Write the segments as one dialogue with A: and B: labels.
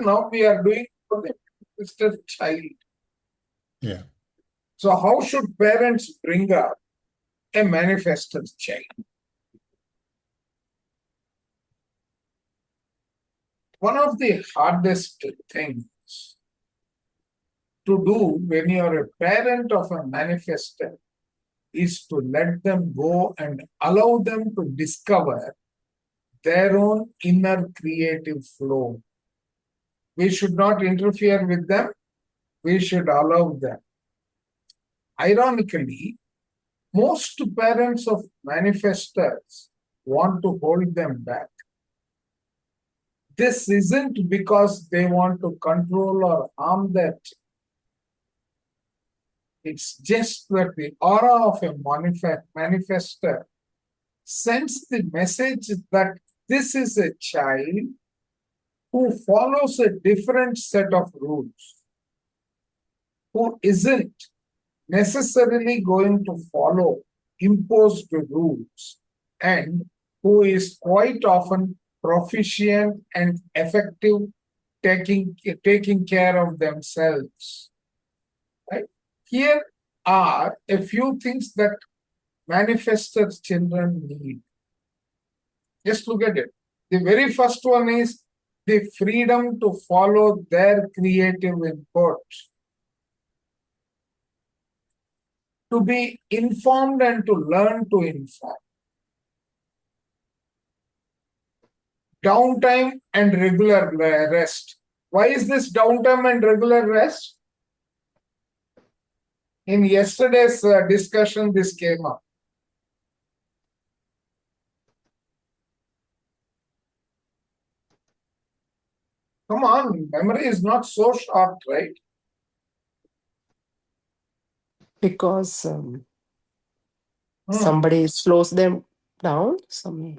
A: now we are doing for the manifested child.
B: Yeah.
A: So how should parents bring up a manifested child? One of the hardest things to do when you are a parent of a manifested is to let them go and allow them to discover their own inner creative flow. We should not interfere with them. We should allow them. Ironically, most parents of manifestors want to hold them back. This isn't because they want to control or harm their child. It's just that the aura of a manifestor sends the message that this is a child who follows a different set of rules, who isn't necessarily going to follow imposed rules, and who is quite often proficient and effective taking care of themselves. Right? Here are a few things that manifestors children need. Just look at it. The very first one is the freedom to follow their creative input. To be informed and to learn to inform. Downtime and regular rest. Why is this downtime and regular rest? In yesterday's discussion, this came up. Come on, memory is not so short, right?
C: Because somebody slows them down.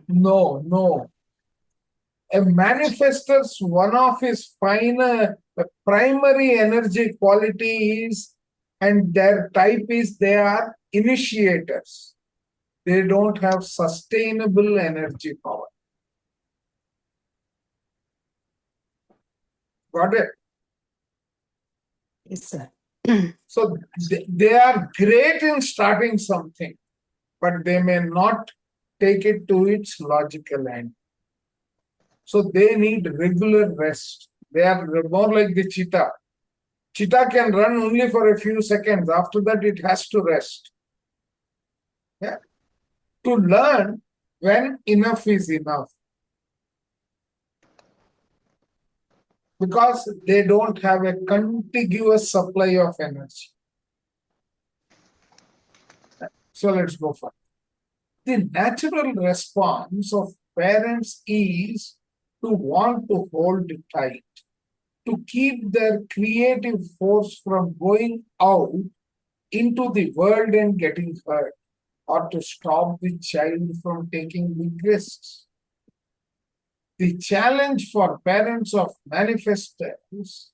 A: No. A manifestor's one of his primary energy quality is, and their type is, they are initiators. They don't have sustainable energy power. Got it?
C: Yes, sir.
A: So they are great in starting something, but they may not take it to its logical end. So they need regular rest. They are more like the cheetah. Cheetah can run only for a few seconds. After that, it has to rest. Yeah? To learn when enough is enough. Because they don't have a contiguous supply of energy. So let's go further. The natural response of parents is to want to hold tight, to keep their creative force from going out into the world and getting hurt, or to stop the child from taking big risks. The challenge for parents of manifestors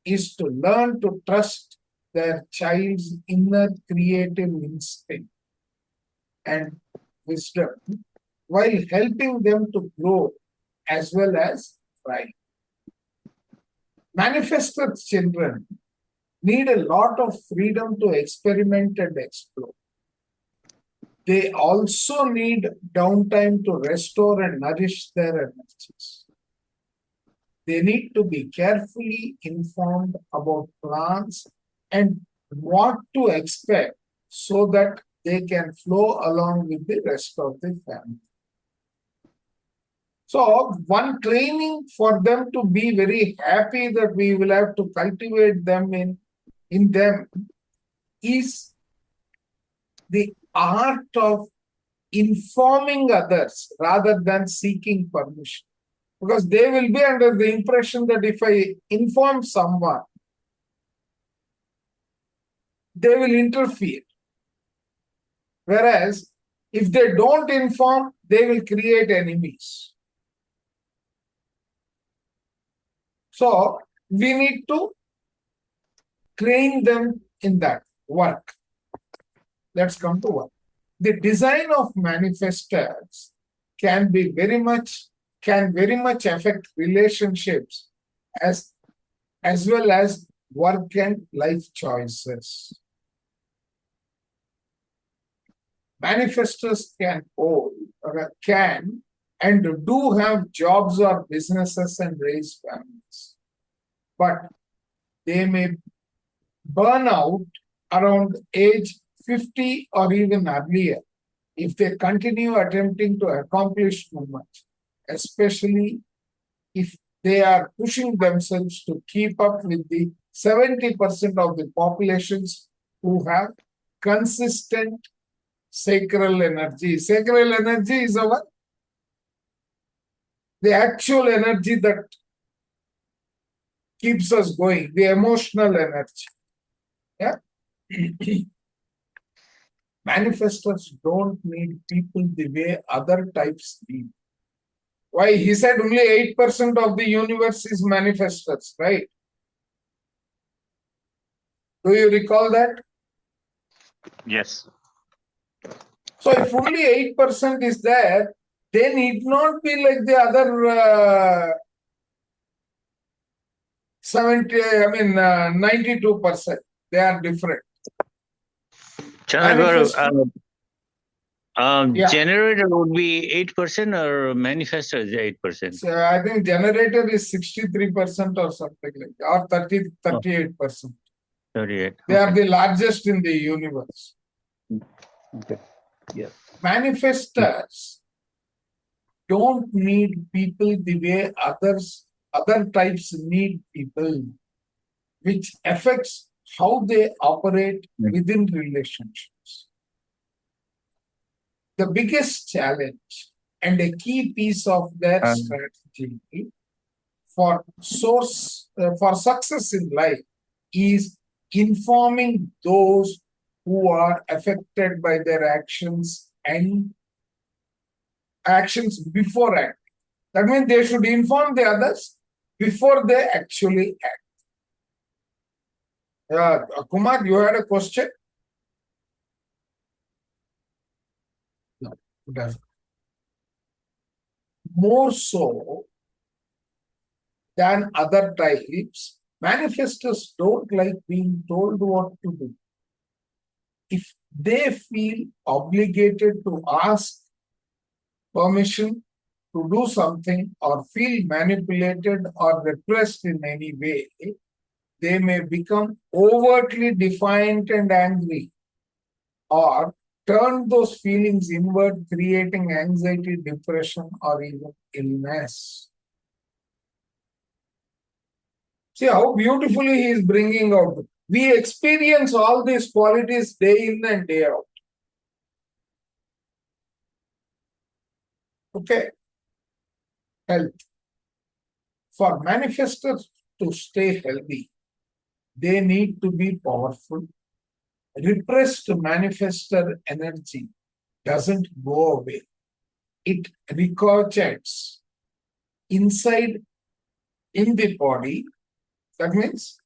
A: is to learn to trust their child's inner creative instinct and wisdom while helping them to grow as well as thrive. Manifestor children need a lot of freedom to experiment and explore. They also need downtime to restore and nourish their energies. They need to be carefully informed about plans and what to expect so that they can flow along with the rest of the family. So, one training for them to be very happy that we will have to cultivate them in them is the art of informing others rather than seeking permission. Because they will be under the impression that if I inform someone, they will interfere. Whereas, if they don't inform, they will create enemies. So, we need to train them in that work. Let's come to work. The design of manifestors can very much affect relationships as well as work and life choices. Manifestors can and do have jobs or businesses and raise families, but they may burn out around age 50 or even earlier if they continue attempting to accomplish too much, especially if they are pushing themselves to keep up with the 70% of the populations who have consistent sacral energy. Sacral energy is the actual energy that keeps us going, the emotional energy. Yeah. Manifestors don't need people the way other types need. Why? He said only 8% of the universe is manifestors, right? Do you recall that?
B: Yes.
A: So if only 8% is there, they need not be like the other 92%. They are different.
B: Chandraguru,
A: Yeah.
B: generator would be 8% or manifestor is 8%?
A: So I think generator is 63% or something like that, or 38%.
B: 38.
A: They are the largest in the universe.
B: Okay. Yeah.
A: Manifestors don't need people the way other types need people, which affects how they operate within relationships. The biggest challenge and a key piece of their strategy for success in life is informing those who are affected by their actions before acting. That means they should inform the others before they actually act. Kumar, you had a question? No. More so than other types, manifestors don't like being told what to do. If they feel obligated to ask permission to do something or feel manipulated or repressed in any way, they may become overtly defiant and angry or turn those feelings inward, creating anxiety, depression, or even illness. See how beautifully he is bringing out. We experience all these qualities day in and day out. Okay. Health. For manifestors to stay healthy, they need to be powerful. Repressed manifestor energy doesn't go away. It regurgitates inside in the body. That means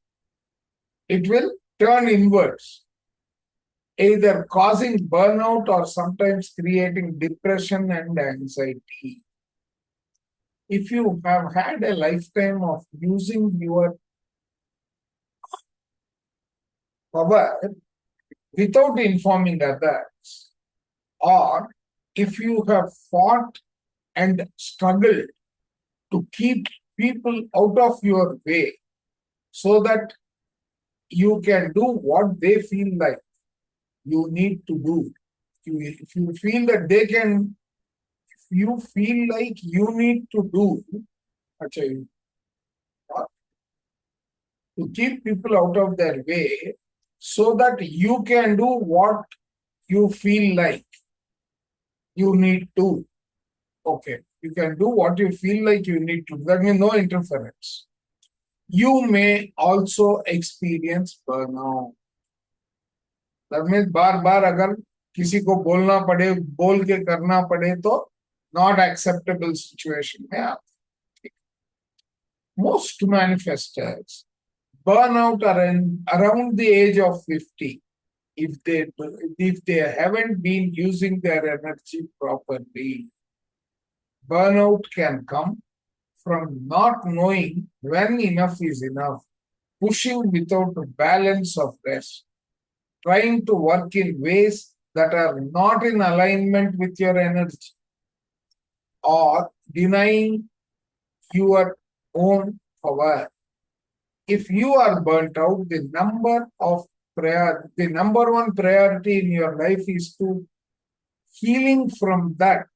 A: it will turn inwards, either causing burnout or sometimes creating depression and anxiety. If you have had a lifetime of using your power without informing others, or if you have fought and struggled to keep people out of your way so that you can do what they feel like you need to do. If you feel that they can, if you feel like you need to do, to keep people out of their way so that you can do what you feel like you need to. Okay, you can do what you feel like you need to. That means no interference. You may also experience burnout. That means बार-बार अगर किसी को बोलना पड़े, बोल के करना पड़े तो not acceptable situation में आते. Most manifestors burn out around the age of 50 if they haven't been using their energy properly. Burnout can come from not knowing when enough is enough, pushing without a balance of rest, trying to work in ways that are not in alignment with your energy, or denying your own power. If you are burnt out, the number one priority in your life is to healing from that,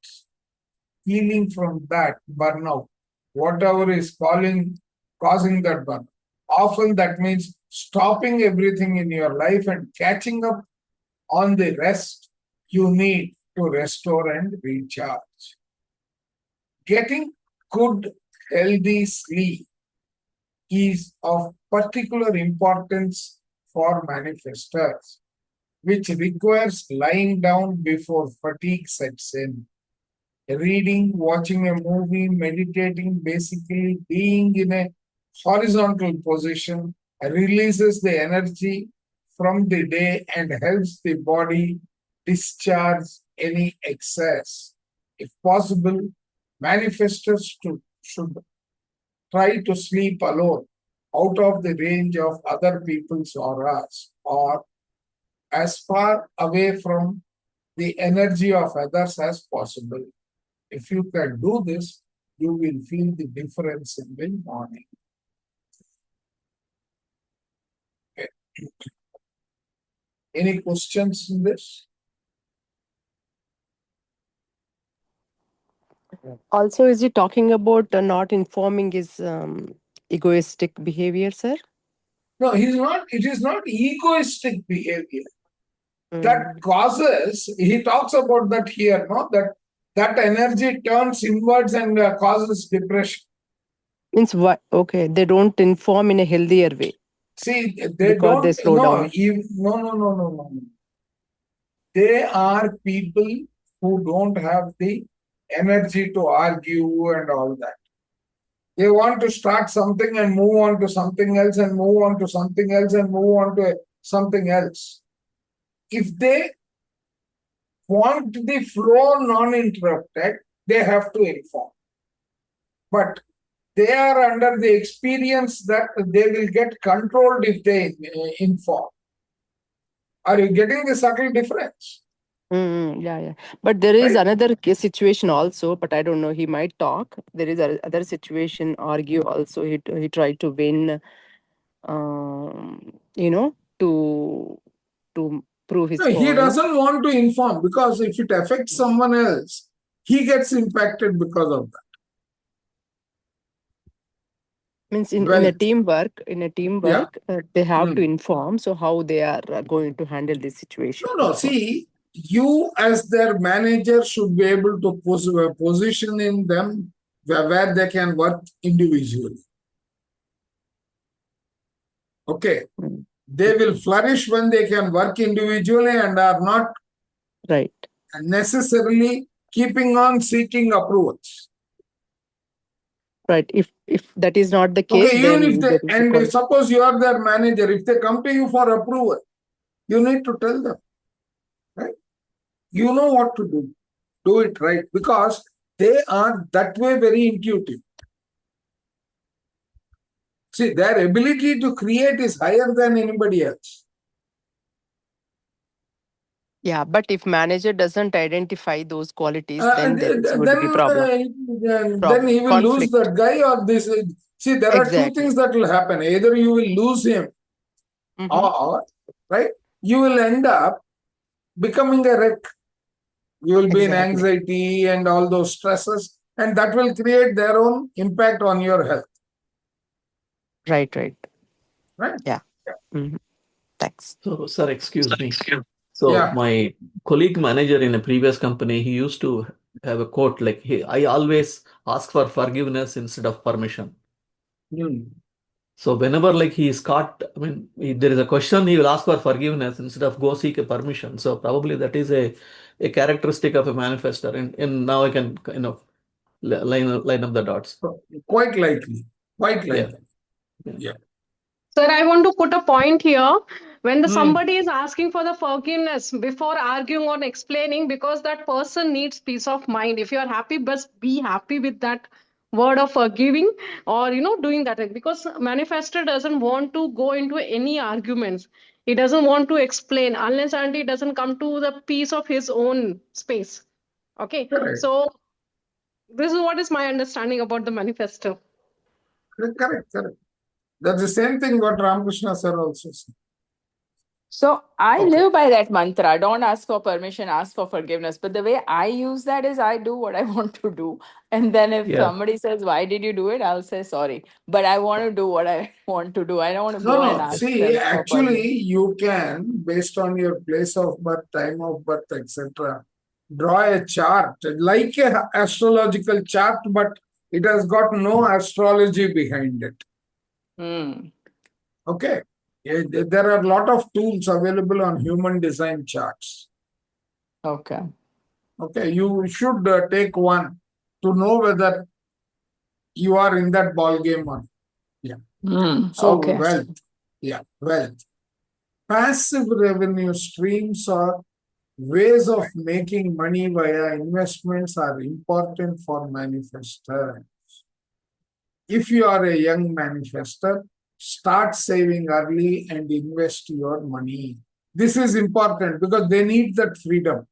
A: burnout, whatever is causing that burnout. Often that means stopping everything in your life and catching up on the rest you need to restore and recharge. Getting good, healthy sleep is of particular importance for manifestors, which requires lying down before fatigue sets in. Reading, watching a movie, meditating, basically being in a horizontal position releases the energy from the day and helps the body discharge any excess. If possible, manifestors should try to sleep alone, out of the range of other people's auras, or as far away from the energy of others as possible. If you can do this, you will feel the difference in the morning. Okay. Any questions in this?
C: Also, is he talking about not informing his egoistic behavior, sir?
A: No, he's not. It is not egoistic behavior that causes. He talks about that here, no, that energy turns inwards and causes depression.
C: Means what? Okay, they don't inform in a healthier way.
A: See, they
C: Because
A: don't.
C: they slow down.
A: No. They are people who don't have the energy to argue and all that. They want to start something and move on to something else and move on to something else and move on to something else. If they want the flow non-interrupted, they have to inform. But they are under the experience that they will get controlled if they inform. Are you getting the subtle difference?
C: Yeah. But there is
A: Right?
C: another situation also, but I don't know. He might talk. There is other situation, argue also. He tried to win, to prove his
A: No, he
C: point.
A: doesn't want to inform because if it affects someone else, he gets impacted because of that.
C: Means in
A: Well,
C: a teamwork, they have to inform. So how they are going to handle this situation?
A: No. See, you as their manager should be able to position in them where they can work individually. Okay. They will flourish when they can work individually and are not
C: Right.
A: necessarily keeping on seeking approvals.
C: Right. If that is not the case,
A: Okay, even if
C: then
A: if suppose you are their manager, if they come to you for approval, you need to tell them, right? You know what to do. Do it right because they are that way very intuitive. See, their ability to create is higher than anybody else.
C: Yeah, but if manager doesn't identify those qualities, then there would be problem.
A: Then he will lose
C: Conflict.
A: that guy or this. See, there are two things that will happen. Either you will lose him or, right, you will end up becoming a wreck. You will be in anxiety and all those stresses, and that will create their own impact on your health.
C: Right.
A: Right?
C: Yeah. Thanks.
D: So, sir, excuse me. So my colleague manager in a previous company, he used to have a quote like, I always ask for forgiveness instead of permission. So whenever like he is caught, I mean, if there is a question, he will ask for forgiveness instead of go seek a permission. So probably that is a characteristic of a manifestor. And now I can line up the dots.
A: Quite likely. Yeah.
E: Sir, I want to put a point here. When somebody is asking for the forgiveness before arguing or explaining, because that person needs peace of mind. If you are happy, just be happy with that word of forgiving or doing that, because manifestor doesn't want to go into any arguments. He doesn't want to explain unless and he doesn't come to the piece of his own space. Okay,
A: Correct.
E: so this is what is my understanding about the manifestor.
A: Correct. That's the same thing what Ramakrishna sir also said.
F: So I
A: Okay.
F: live by that mantra. Don't ask for permission, ask for forgiveness. But the way I use that is I do what I want to do. And then if
D: Yeah.
F: somebody says, why did you do it? I'll say sorry. But I want to do what I want to do. I don't want to go and
A: No.
F: ask
A: See,
F: them for
A: actually,
F: permission.
A: you can, based on your place of birth, time of birth, etc., draw a chart like a astrological chart, but it has got no astrology behind it.
F: Hmm.
A: Okay. There are a lot of tools available on human design charts.
F: Okay.
A: Okay. You should take one to know whether you are in that ball game or not. Yeah. So
F: Okay.
A: wealth. Yeah, wealth. Passive revenue streams or ways of making money via investments are important for manifestors. If you are a young manifestor, start saving early and invest your money. This is important because they need that freedom.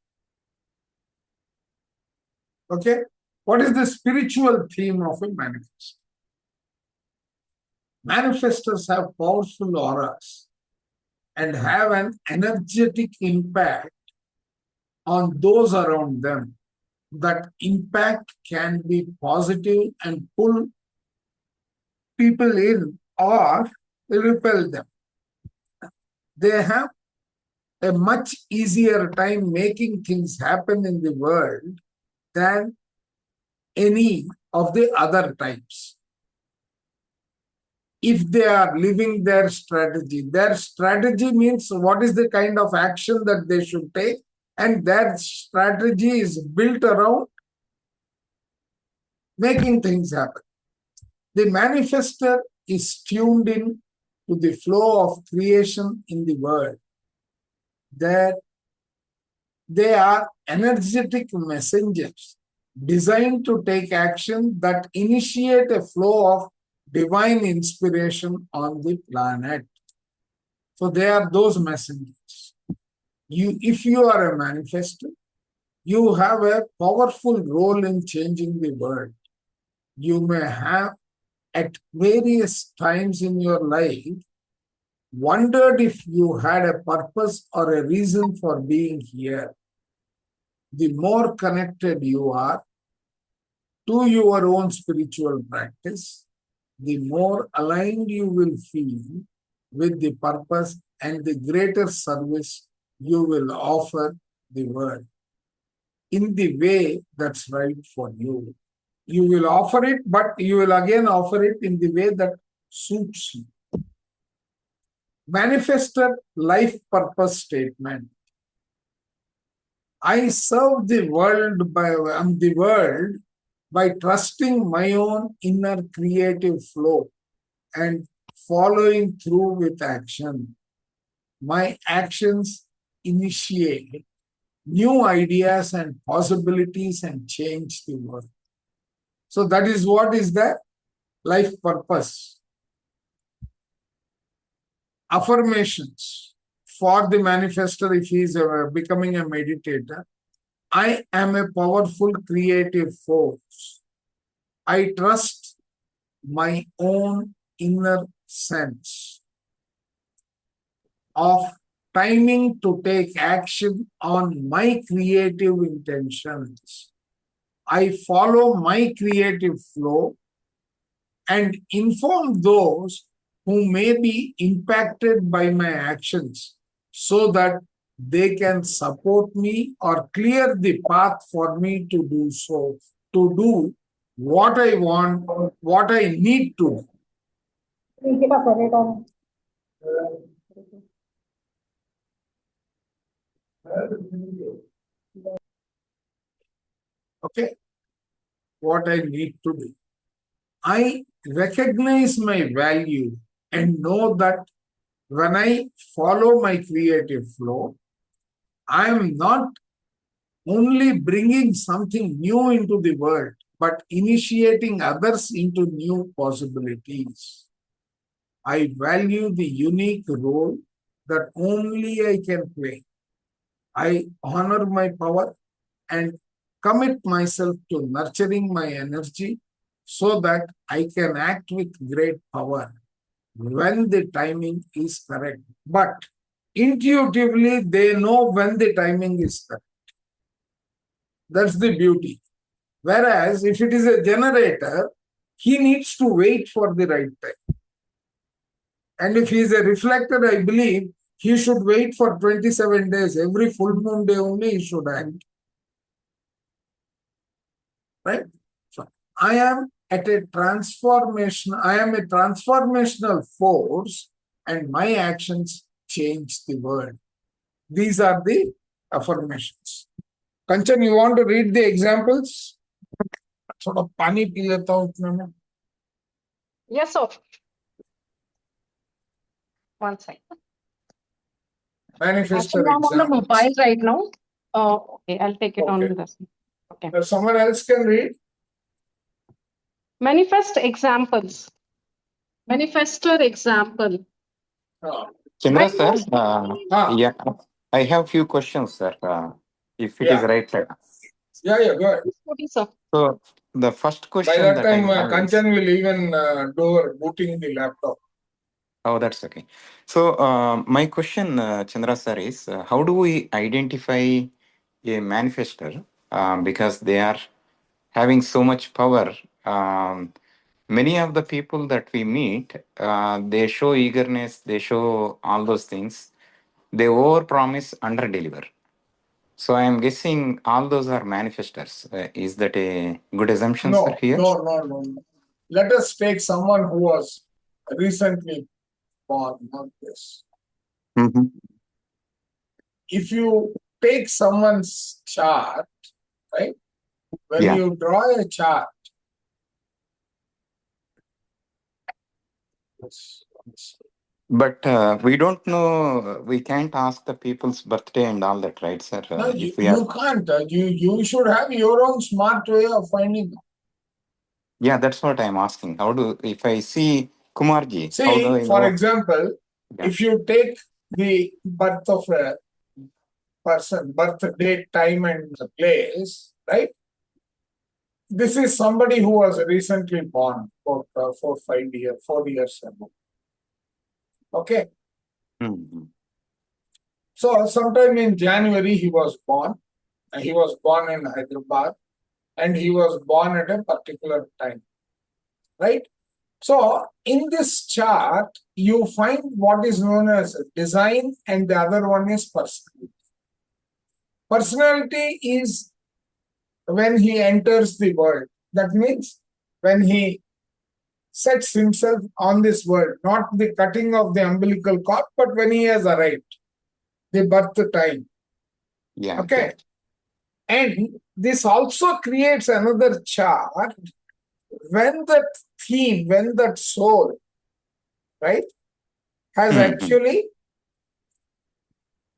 A: Okay? What is the spiritual theme of a manifestor? Manifestors have powerful auras and have an energetic impact on those around them. That impact can be positive and pull people in or repel them. They have a much easier time making things happen in the world than any of the other types. If they are living their strategy means what is the kind of action that they should take, and their strategy is built around making things happen. The manifestor is tuned in to the flow of creation in the world. That they are energetic messengers designed to take action that initiate a flow of divine inspiration on the planet. So they are those messengers. If you are a manifestor, you have a powerful role in changing the world. You may have at various times in your life wondered if you had a purpose or a reason for being here. The more connected you are to your own spiritual practice, the more aligned you will feel with the purpose and the greater service you will offer the world in the way that's right for you. You will offer it, but you will again offer it in the way that suits you. Manifestor life purpose statement. I serve the world by trusting my own inner creative flow and following through with action. My actions initiate new ideas and possibilities and change the world. So that is what is the life purpose. Affirmations for the manifestor if he is becoming a meditator. I am a powerful creative force. I trust my own inner sense of timing to take action on my creative intentions. I follow my creative flow and inform those who may be impacted by my actions so that they can support me or clear the path for me to do so, to do what I want, what I need to do. Okay, what I need to do. I recognize my value and know that when I follow my creative flow, I am not only bringing something new into the world, but initiating others into new possibilities. I value the unique role that only I can play. I honor my power and commit myself to nurturing my energy so that I can act with great power when the timing is correct. But intuitively, they know when the timing is correct. That's the beauty. Whereas if it is a generator, he needs to wait for the right time. And if he is a reflector, I believe he should wait for 27 days. Every full moon day only he should act. Right? So I am at a transformation. I am a transformational force, and my actions change the world. These are the affirmations. Kanchan, you want to read the examples? Sort of pani pee leta hu itne mein.
E: Yes, sir. One second.
A: Manifestor
E: Actually, I'm on the
A: examples.
E: mobile right now. Okay, I'll take it on
A: Okay.
E: this. Okay.
A: If someone else can read.
E: Manifest examples. Manifestor example.
G: Chandra
E: Right
G: sir,
E: now,
G: yeah, I have few questions, sir. If it is
A: Yeah.
G: right, sir.
A: Yeah, go ahead.
E: sir.
G: So the first
A: By
G: question
A: that
G: that I
A: time,
G: have is,
A: Kanchan will even do booting the laptop.
G: oh, that's okay. So my question, Chandra sir, is how do we identify a manifestor? Because they are having so much power. Many of the people that we meet, they show eagerness, they show all those things. They overpromise, underdeliver. So I am guessing all those are manifestors. Is that a good assumption, sir,
A: No,
G: here?
A: no. Let us take someone who was recently born, not this.
G: Mm-hmm.
A: If you take someone's chart, right? When
G: Yeah.
A: you draw a chart,
G: But we don't know, we can't ask the people's birthday and all that, right, sir?
A: no,
G: If we are,
A: you can't. You should have your own smart way of finding out.
G: yeah, that's what I'm asking. How do, if I see Kumarji, how do
A: See,
G: I
A: for
G: know?
A: example,
G: Yeah.
A: if you take the birth of a person, birth date, time, and the place, right? This is somebody who was recently born for 4 years ago. Okay.
G: Mm-hmm.
A: So sometime in January he was born. He was born in Hyderabad and he was born at a particular time. Right? So in this chart, you find what is known as design and the other one is personality. Personality is when he enters the world. That means when he sets himself on this world, not the cutting of the umbilical cord, but when he has arrived, the birth time.
G: Yeah.
A: Okay. And this also creates another chart when that theme, when that soul, right, has actually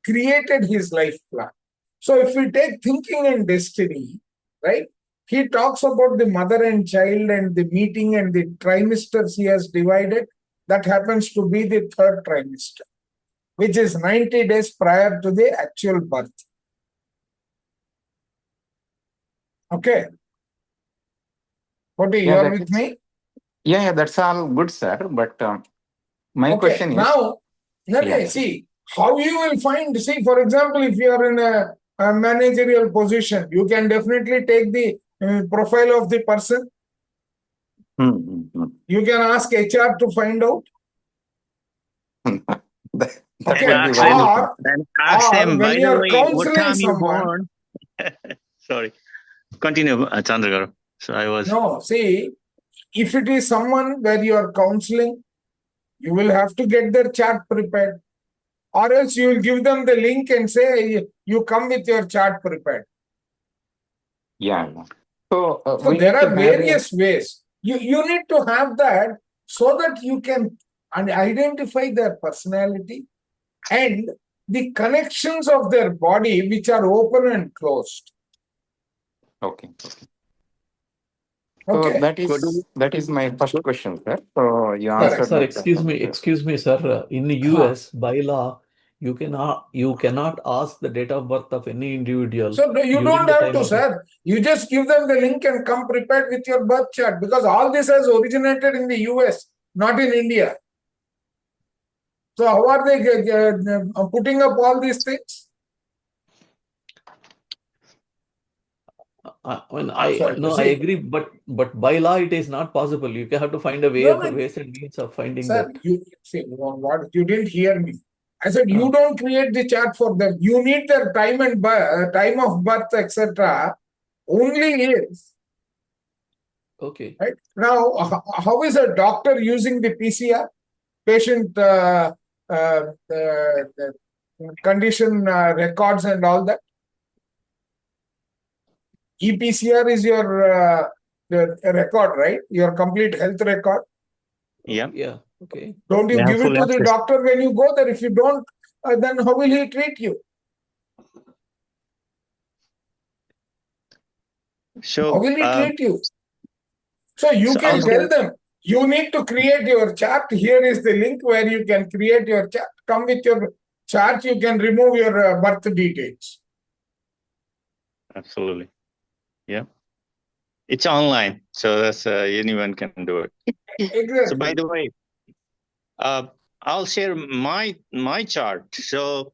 A: created his life plan. So if we take thinking and destiny, right, he talks about the mother and child and the meeting and the trimesters he has divided. That happens to be the third trimester, which is 90 days prior to the actual birth. Okay. What are you are with me?
G: Yeah, that's all good, sir. But my question is,
A: now, see how you will find. See, for example, if you are in a managerial position, you can definitely take the profile of the person. You can ask HR to find out.
B: Okay. Ask them,
A: when
B: by
A: you
B: the
A: are
B: way, what
A: counseling
B: time you
A: someone.
B: born? Sorry. Continue, Chandra. So I was.
A: No, see, if it is someone where you are counseling, you will have to get their chart prepared. Or else you will give them the link and say, you come with your chart prepared.
G: Yeah. So
A: there are various ways. You need to have that so that you can identify their personality and the connections of their body which are open and closed.
G: Okay. So
A: Okay.
G: that is my first question, sir. So you
A: Correct.
G: answered
D: Sir,
G: my
D: excuse me, sir. In the US, by law, you cannot ask the date of birth of any individual
A: So you
D: during
A: don't
D: the
A: have
D: time
A: to,
D: of
A: sir. You just give them the link and come prepared with your birth chart, because all this has originated in the US, not in India. So how are they putting up all these things?
D: I agree, but by law it is not possible. You have to find a way
A: No, no.
D: ways and means of finding
A: Sir,
D: that.
A: you see what you didn't hear me. I said you don't create the chart for them. You need their time and time of birth, etc. Only is
D: Okay.
A: right now. How is a doctor using the PCR patient condition records and all that? EPCR is your the record, right? Your complete health record.
B: Yeah.
D: Yeah. Okay.
A: Don't you
B: They have
A: give it
B: full
A: to the
B: access.
A: doctor when you go there? If you don't, then how will he treat you?
B: So,
A: How will he treat you? So you
B: so
A: can
B: also,
A: tell them, you need to create your chart. Here is the link where you can create your chart. Come with your chart. You can remove your birth details.
B: absolutely. Yeah. It's online, so that's anyone can do it.
A: Exactly.
B: So by the way, I'll share my chart. So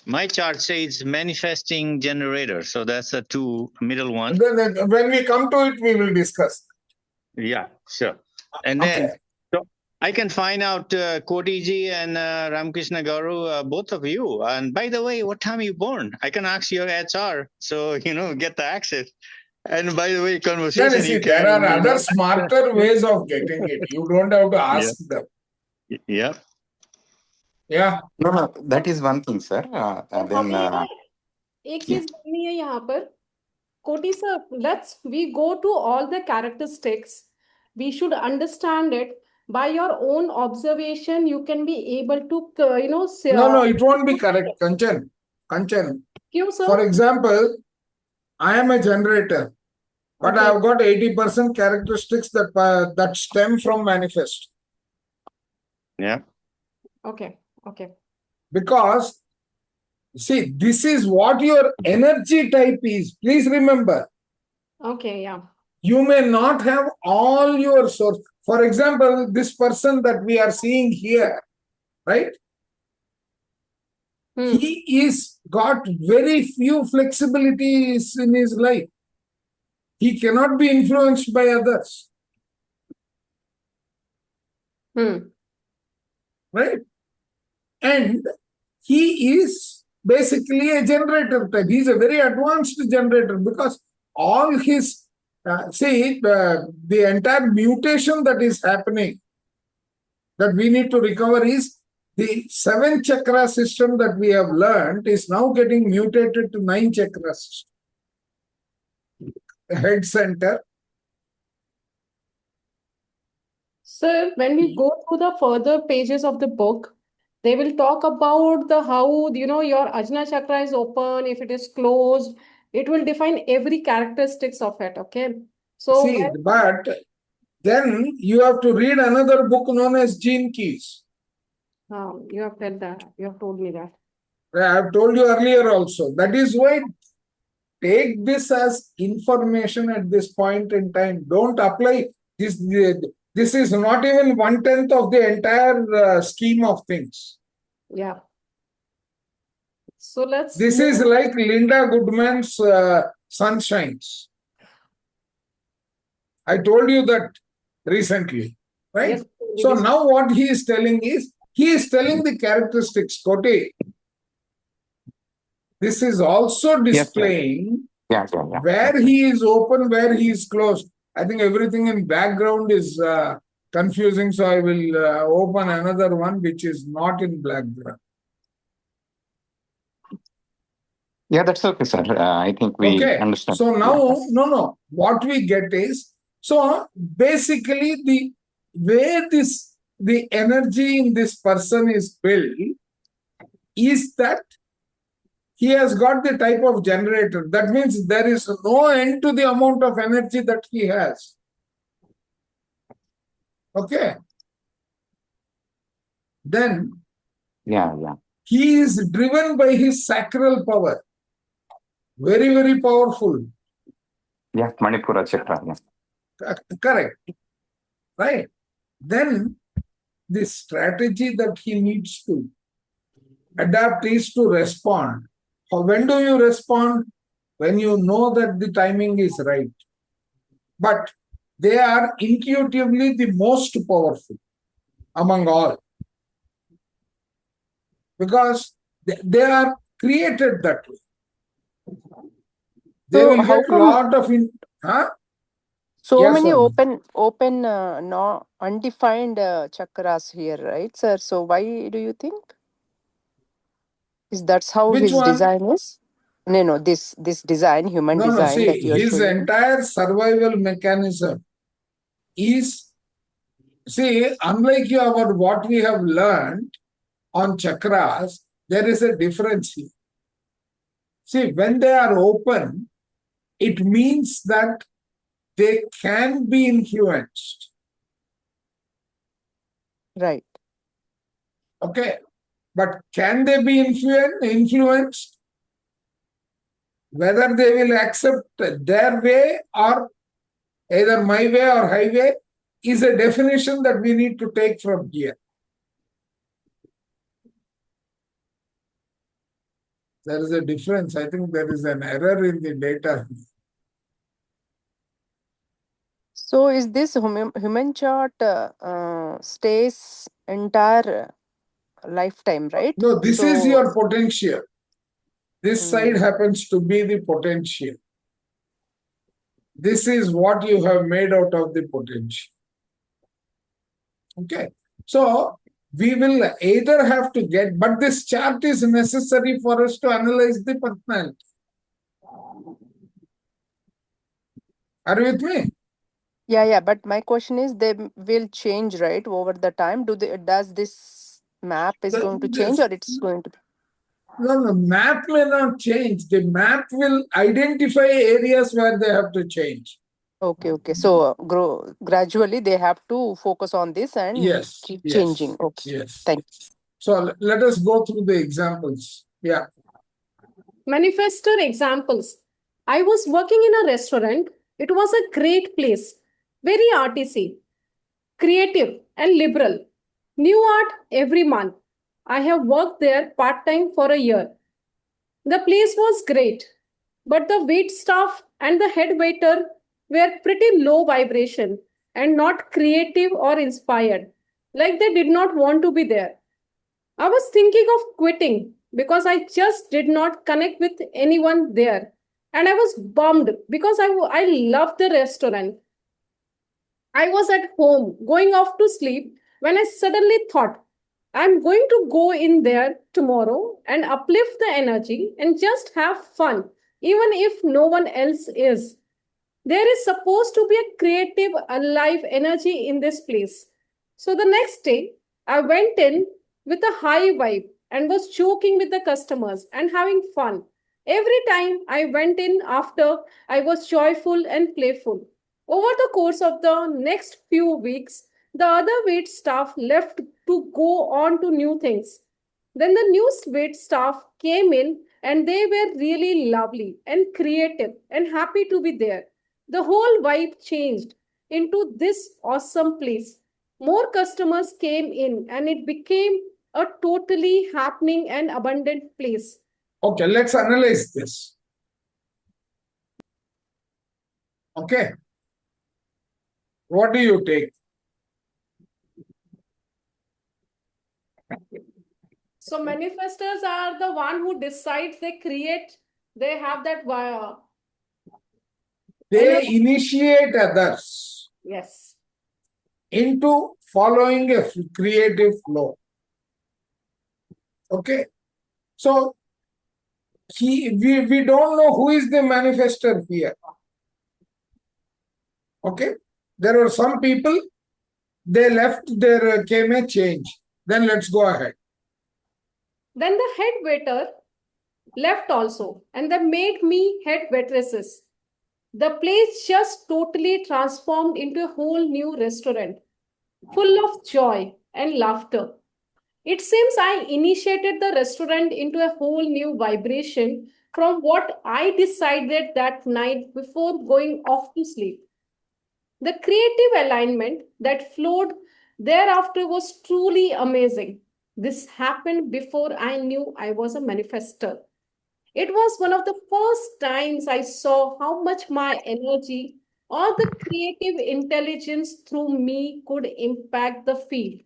B: my chart says manifesting generator. So that's the two middle one.
A: Then when we come to it, we will discuss.
B: Yeah, sure. And then so I can find out Koti ji and Ramakrishna Garu, both of you. And by the way, what time you born? I can ask your HR, so get the access. And by the way, conversation.
A: See, there are other smarter ways of getting it. You don't have to ask them.
B: Yeah.
A: Yeah.
G: No, that is one thing, sir. Then
E: एक चीज बोलनी है यहाँ पर Koti sir, we go to all the characteristics. We should understand it. By your own observation, you can be able to, say.
A: No, it won't be correct, Kanchan.
E: Kyun, sir?
A: For example, I am a generator, but I have got 80% characteristics that stem from manifest.
B: Yeah.
E: Okay.
A: Because, see, this is what your energy type is. Please remember.
E: Okay, yeah.
A: You may not have all your source. For example, this person that we are seeing here, right? He is got very few flexibilities in his life. He cannot be influenced by others. Right? And he is basically a generator type. He is a very advanced generator because all his, the entire mutation that is happening that we need to recover is the 7 chakra system that we have learned is now getting mutated to 9 chakra system. The head center.
E: Sir, when we go through the further pages of the book, they will talk about how your Ajna chakra is open, if it is closed. It will define every characteristics of it. Okay. So
A: but then you have to read another book known as Gene Keys.
E: You have said that. You have told me that.
A: I have told you earlier also. That is why take this as information at this point in time. Don't apply this. This is not even 1/10 of the entire scheme of things.
E: Yeah. So
A: This is like Linda Goodman's Sunshines. I told you that recently, right?
E: Yes,
A: so now what he is telling is, he is telling the characteristics, Koti. This is also displaying where he is open, where he is closed. I think everything in background is confusing, so I will open another one which is not in background.
G: Yeah, that's okay, sir. I think we understand.
A: So now, what we get is, so basically the way the energy in this person is built is that he has got the type of generator. That means there is no end to the amount of energy that he has. Okay. Then he is driven by his sacral power. Very, very powerful.
G: Yeah, Manipura Chakra. Yeah.
A: Correct. Right. Then the strategy that he needs to adapt is to respond. When do you respond? When you know that the timing is right. But they are intuitively the most powerful among all. Because they are created that way. They
C: So
A: will
C: how
A: get a
C: come
A: lot of
C: so
A: Yes,
C: many
A: Swami.
C: open, no undefined chakras here, right, sir? So why do you think? Is that's how
A: Which
C: his
A: one?
C: design is? No, this design, human
A: No,
C: design that
A: see,
C: you are
A: his
C: showing.
A: entire survival mechanism is, see, unlike what we have learned on chakras, there is a difference here. See, when they are open, it means that they can be influenced.
C: Right.
A: Okay. But can they be influenced? Whether they will accept their way or either my way or highway is a definition that we need to take from here. There is a difference. I think there is an error in the data.
C: So is this human chart stays entire lifetime, right?
A: No, this is
C: So
A: your potential. This side happens to be the potential. This is what you have made out of the potential. Okay. So we will either have to get, but this chart is necessary for us to analyze the personality. Are you with me?
C: yeah, but my question is they will change, right, over the time. Does this map is going to change or it's going to
A: No, map may not change. The map will identify areas where they have to change.
C: Okay. So gradually they have to focus on this and keep changing. Okay.
A: Yes.
C: Thanks.
A: So let us go through the examples. Yeah.
E: Manifestor examples. I was working in a restaurant. It was a great place, very artisy, creative, and liberal. New art every month. I have worked there part time for a year. The place was great, but the wait staff and the head waiter were pretty low vibration and not creative or inspired, like they did not want to be there. I was thinking of quitting because I just did not connect with anyone there. And I was bummed because I loved the restaurant. I was at home going off to sleep when I suddenly thought, I'm going to go in there tomorrow and uplift the energy and just have fun, even if no one else is. There is supposed to be a creative, alive energy in this place. So the next day, I went in with a high vibe and was joking with the customers and having fun. Every time I went in after, I was joyful and playful. Over the course of the next few weeks, the other wait staff left to go on to new things. Then the new wait staff came in and they were really lovely and creative and happy to be there. The whole vibe changed into this awesome place. More customers came in and it became a totally happening and abundant place.
A: Okay, let's analyze this. Okay. What do you take?
E: So manifestors are the one who decides, they create, they have that
A: They initiate others.
E: Yes.
A: Into following a creative flow. Okay. So we don't know who is the manifestor here. Okay. There are some people, they left, there came a change. Then let's go ahead.
E: Then the head waiter left also, and they made me head waitresses. The place just totally transformed into a whole new restaurant. full of joy and laughter. It seems I initiated the restaurant into a whole new vibration from what I decided that night before going off to sleep. The creative alignment that flowed thereafter was truly amazing. This happened before I knew I was a manifester. It was one of the first times I saw how much my energy or the creative intelligence through me could impact the field,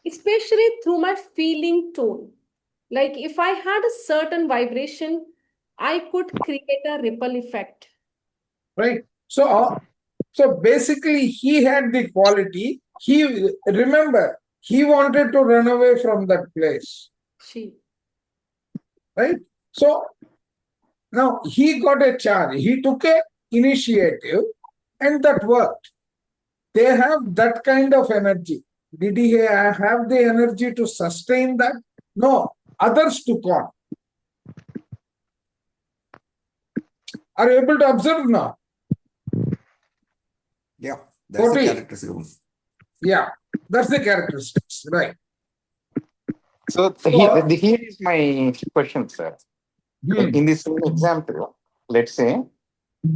E: especially through my feeling tone. Like if I had a certain vibration, I could create a ripple effect.
A: Right. So basically, he had the quality. Remember, he wanted to run away from that place. Right. So now he got a charge. He took a initiative, and that worked. They have that kind of energy. Did he have the energy to sustain that? No. Others took on. Are you able to observe now?
H: Yeah, that's the characteristics.
A: Yeah, that's the characteristics, right?
G: So here is my question, sir. In this example, let's say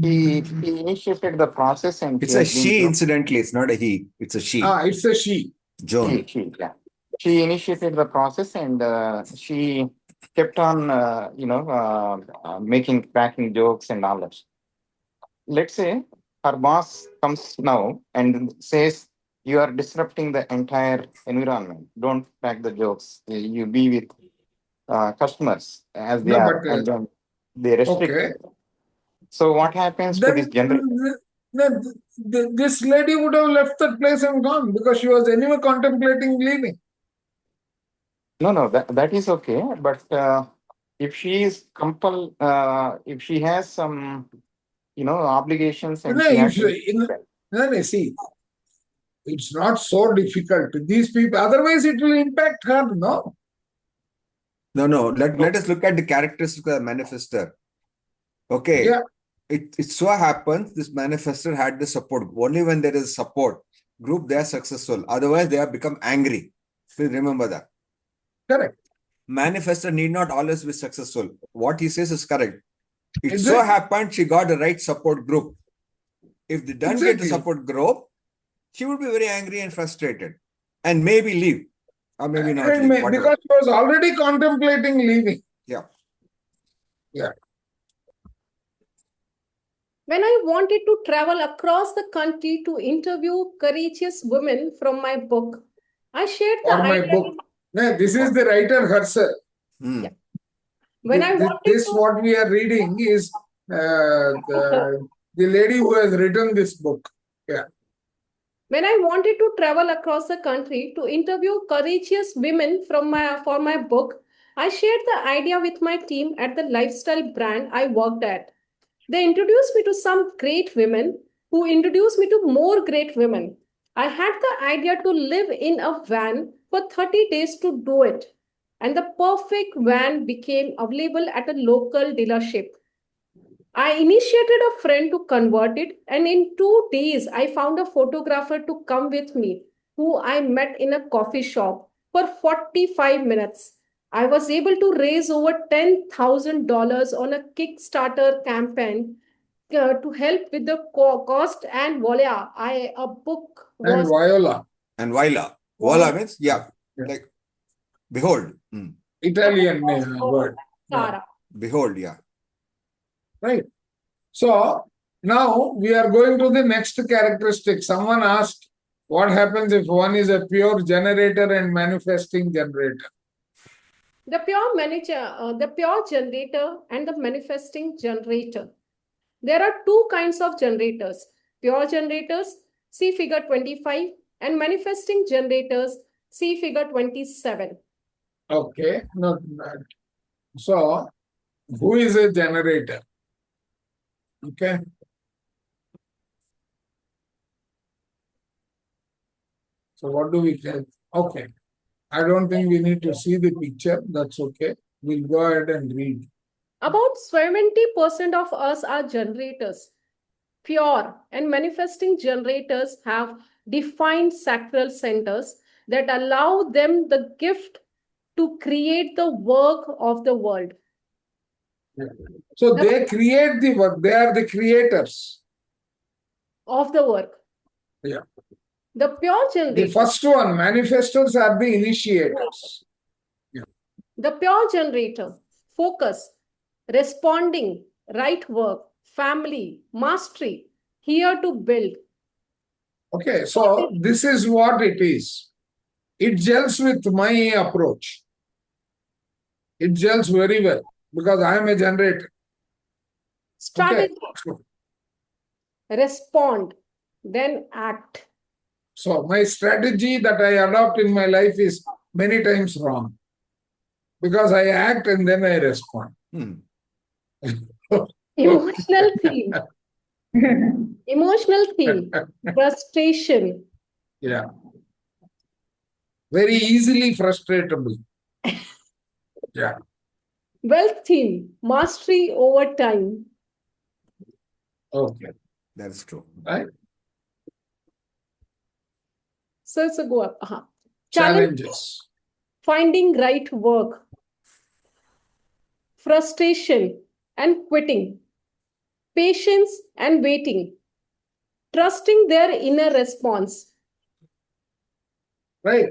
G: he initiated the process and
H: it's a she, incidentally, it's not a he, it's a she.
A: It's a she.
H: Joan.
G: Yeah. She initiated the process and she kept on, cracking jokes and all that. Let's say her boss comes now and says, you are disrupting the entire environment. Don't crack the jokes. You be with customers as they are. And they restrict.
A: Okay.
G: So what happens to this generation?
A: This lady would have left that place and gone because she was anyway contemplating leaving.
G: No, that is okay. But if she is if she has some, obligations and
A: see, it's not so difficult. These people, otherwise it will impact her, no?
H: No. Let us look at the characteristics of the manifestor. Okay.
A: Yeah.
H: It so happens this manifestor had the support. Only when there is support group, they are successful. Otherwise, they have become angry. Please remember that.
A: Correct.
H: Manifestor need not always be successful. What he says is correct. It so happened she got the right support group. If they don't get the support group, she would be very angry and frustrated and maybe leave or maybe not leave.
A: Because she was already contemplating leaving.
H: Yeah.
E: When I wanted to travel across the country to interview courageous women from my book, I shared the idea.
A: This is the writer herself.
E: Yeah.
A: What we are reading is the lady who has written this book. Yeah.
E: When I wanted to travel across the country to interview courageous women for my book, I shared the idea with my team at the lifestyle brand I worked at. They introduced me to some great women who introduced me to more great women. I had the idea to live in a van for 30 days to do it. And the perfect van became available at a local dealership. I initiated a friend to convert it, and in 2 days, I found a photographer to come with me, who I met in a coffee shop for 45 minutes. I was able to raise over $10,000 on a Kickstarter campaign to help with the cost, and voila, a book was...
H: And voila. Voila means, like, behold.
A: Italian word.
H: Behold, yeah.
A: Right. So now we are going to the next characteristic. Someone asked, what happens if one is a pure generator and manifesting generator?
E: The pure generator and the manifesting generator. There are two kinds of generators. Pure generators, see figure 25, and manifesting generators, see figure 27.
A: Okay. So, who is a generator? Okay. So what do we tell? Okay. I don't think we need to see the picture. That's okay. We'll go ahead and read.
E: About 70% of us are generators. pure and manifesting generators have defined sacral centers that allow them the gift to create the work of the world.
A: So they create the work. They are the creators
E: of the work.
A: Yeah.
E: The pure
A: The
E: generators.
A: first one, manifestors, are the initiators. Yeah.
E: The pure generator, focus, responding, right work, family, mastery, here to build.
A: Okay, so this is what it is. It gels with my approach. It gels very well because I am a generator.
E: Strategy.
A: Okay.
E: Respond, then act.
A: So my strategy that I adopt in my life is many times wrong because I act and then I respond.
E: Emotional theme. Emotional theme. Frustration.
A: Yeah. Very easily frustratable. Yeah.
E: Wealth theme. Mastery over time.
A: Okay.
H: That's true.
A: Right?
E: So it's a go up.
A: Challenges.
E: Finding right work. Frustration and quitting. Patience and waiting. Trusting their inner response.
A: Right.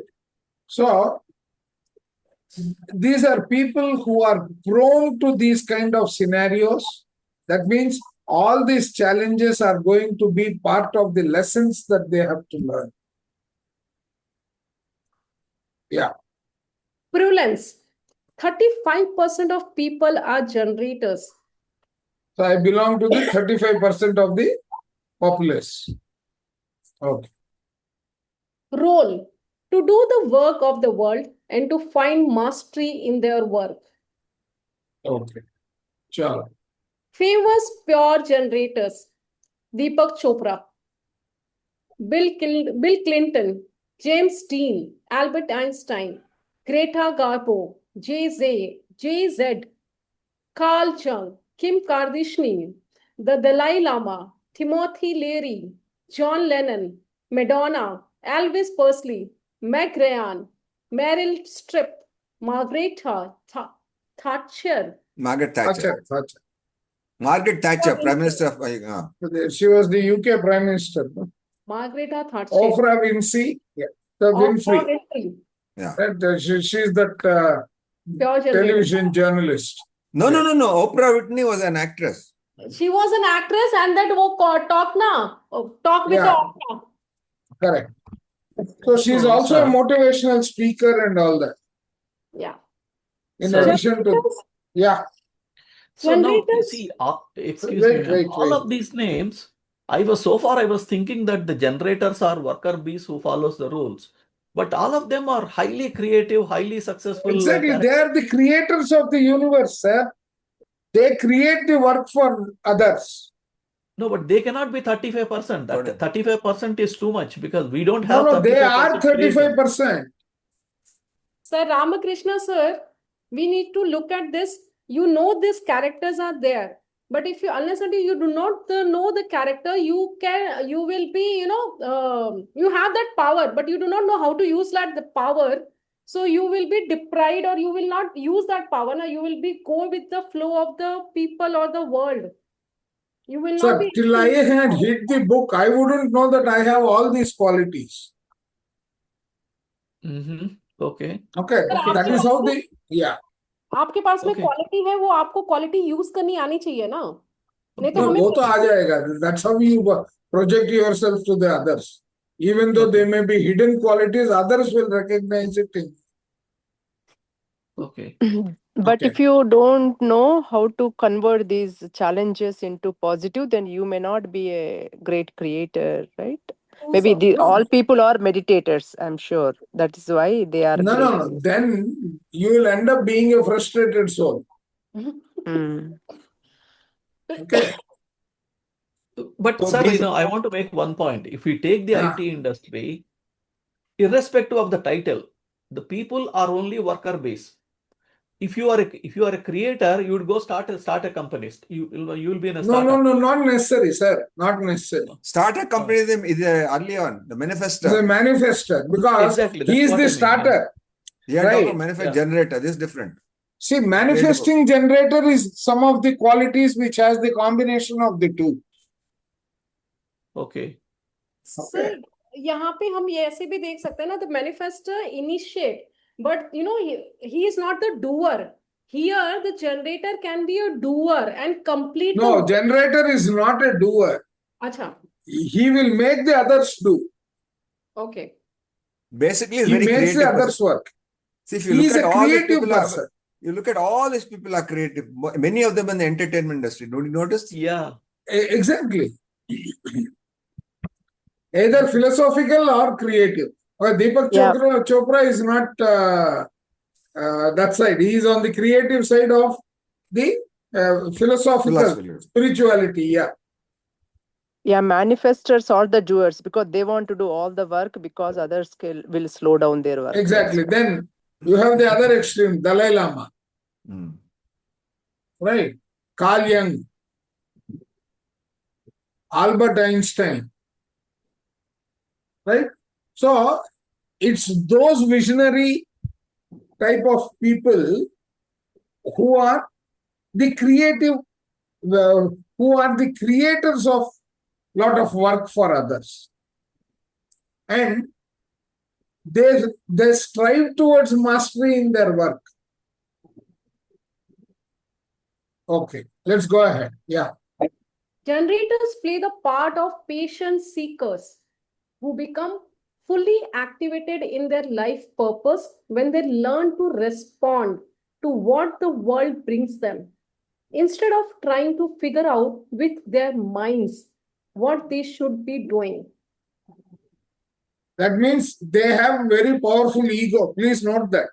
A: So these are people who are prone to these kind of scenarios. That means all these challenges are going to be part of the lessons that they have to learn. Yeah.
E: Prevalence. 35% of people are generators.
A: So I belong to the 35% of the populace. Okay.
E: Role. To do the work of the world and to find mastery in their work.
A: Okay. Sure.
E: Famous pure generators. Deepak Chopra. Bill Clinton. James Dean. Albert Einstein. Greta Garbo. JZ. Carl Jung. Kim Kardashian. The Dalai Lama. Timothy Leary. John Lennon. Madonna. Elvis Presley. Meg Ryan. Meryl Streep. Margaret Thatcher.
H: Margaret Thatcher.
A: Thatcher.
H: Margaret Thatcher, Prime Minister of.
A: She was the UK Prime Minister. No?
E: Margaret Thatcher.
A: Oprah Winfrey. Yeah. The Winfrey.
H: Yeah.
A: She's that television journalist.
H: No. Oprah Whitney was an actress.
E: She was an actress and that talk with Oprah.
A: Correct. So she's also a motivational speaker and all that.
E: Yeah.
A: In addition to, yeah.
D: So now, see, excuse me, all of these names, I was thinking that the generators are worker bees who follows the rules. But all of them are highly creative, highly successful.
A: Exactly. They are the creators of the universe, sir. They create the work for others.
D: No, but they cannot be 35%. That 35% is too much because we don't have.
A: No, they are 35%.
E: Sir Ramakrishna, sir, we need to look at this. You know these characters are there. But if you, unless until you do not know the character, you will be, you have that power, but you do not know how to use the power. So you will be deprived or you will not use that power. Now you will be go with the flow of the people or the world. You will not be.
A: Till I had hit the book, I wouldn't know that I have all these qualities.
D: Okay.
A: Okay. That is how they, yeah.
E: आपके पास में quality है वो आपको quality use करनी आनी चाहिए ना नहीं तो
A: वो तो आ जाएगा. That's how you project yourself to the others. Even though they may be hidden qualities, others will recognize it.
D: Okay.
C: But if you don't know how to convert these challenges into positive, then you may not be a great creator, right? Maybe all people are meditators, I'm sure. That is why they are.
A: No. Then you will end up being a frustrated soul. Okay.
D: But sir, I want to make one point. If we take the IT industry, irrespective of the title, the people are only worker base. if you are a creator, you would go start a company. You will be in a
A: No,
D: startup.
A: not necessary, sir. Not necessary.
H: Starter company is early on, the manifestor.
A: The manifestor, because
D: Exactly,
A: he is
D: that's what
A: the
D: I mean,
A: starter.
H: Yeah,
A: Right.
H: talking manifest generator. This is different.
A: See, manifesting generator is some of the qualities which has the combination of the two.
D: Okay.
E: Sir यहाँ पे हम ये ऐसे भी देख सकते हैं ना, the manifestor initiate, but you know he is not the doer. Here the generator can be a doer and complete.
A: No, generator is not a doer.
E: Acha.
A: He will make the others do.
E: Okay.
H: Basically,
A: He makes the others work.
H: See, if you
A: He
H: look
A: is
H: at
A: a
H: all these
A: creative
H: people,
A: person.
H: you look at all these people are creative. Many of them in the entertainment industry. Don't you notice?
D: Yeah.
A: Exactly. Either philosophical or creative. Deepak Chopra is not that side. He is on the creative side of the philosophical spirituality. Yeah.
C: Yeah, manifestors are the doers because they want to do all the work because others will slow down their work.
A: Exactly. Then you have the other extreme, Dalai Lama. Right? Carl Jung, Albert Einstein. Right? So it's those visionary type of people who are the creative, who are the creators of lot of work for others. And they strive towards mastery in their work. Okay, let's go ahead. Yeah.
E: Generators play the part of patient seekers who become fully activated in their life purpose when they learn to respond to what the world brings them, instead of trying to figure out with their minds what they should be doing.
A: That means they have very powerful ego. Please note that.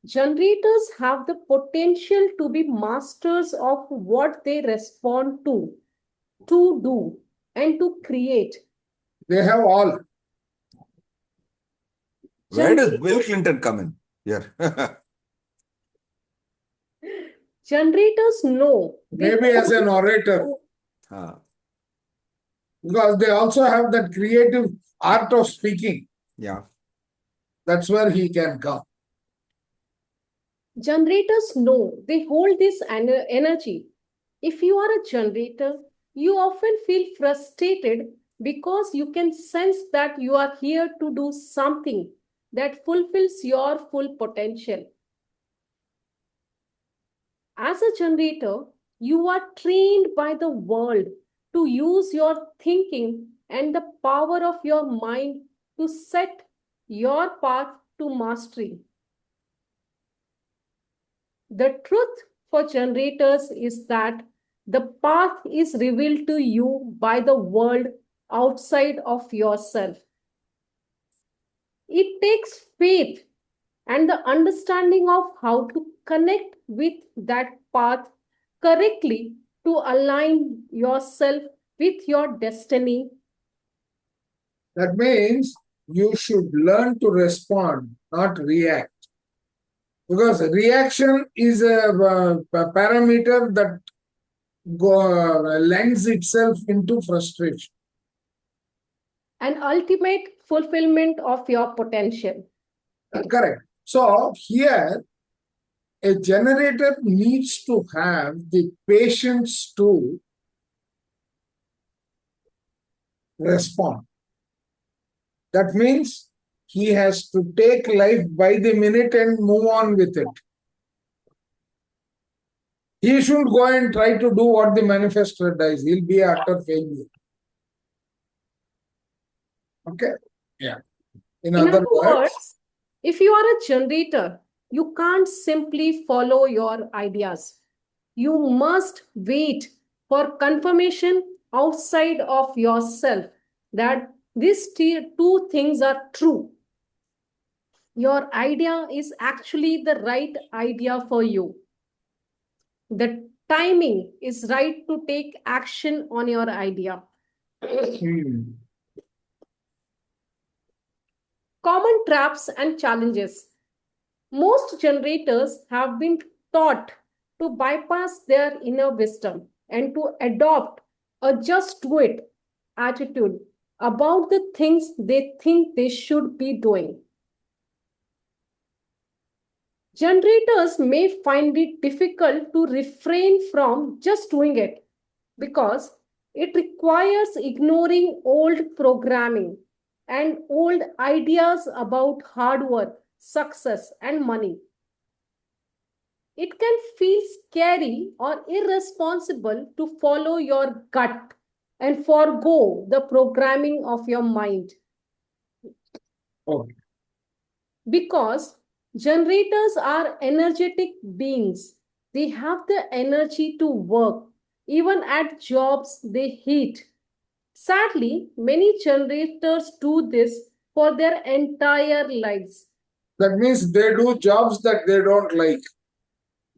E: Generators have the potential to be masters of what they respond to do, and to create.
A: They have all.
H: Where does Bill Clinton come in here?
E: Generators know.
A: Maybe as an orator. Because they also have that creative art of speaking.
H: Yeah.
A: That's where he can come.
E: Generators know they hold this energy. If you are a generator, you often feel frustrated because you can sense that you are here to do something that fulfills your full potential. As a generator, you are trained by the world to use your thinking and the power of your mind to set your path to mastery. The truth for generators is that the path is revealed to you by the world outside of yourself. It takes faith and the understanding of how to connect with that path correctly to align yourself with your destiny.
A: That means you should learn to respond, not react. Because reaction is a parameter that lends itself into frustration.
E: An ultimate fulfillment of your potential.
A: Correct. So here, a generator needs to have the patience to respond. That means he has to take life by the minute and move on with it. He shouldn't go and try to do what the manifestor does. He'll be an utter failure. Okay? Yeah. In other words,
E: if you are a generator, you can't simply follow your ideas. You must wait for confirmation outside of yourself that these two things are true. Your idea is actually the right idea for you. The timing is right to take action on your idea. Common traps and challenges. Most generators have been taught to bypass their inner wisdom and to adopt a just do it attitude about the things they think they should be doing. Generators may find it difficult to refrain from just doing it because it requires ignoring old programming and old ideas about hard work, success, and money. It can feel scary or irresponsible to follow your gut and forego the programming of your mind.
A: Okay.
E: Because generators are energetic beings. They have the energy to work, even at jobs they hate. Sadly, many generators do this for their entire lives.
A: That means they do jobs that they don't like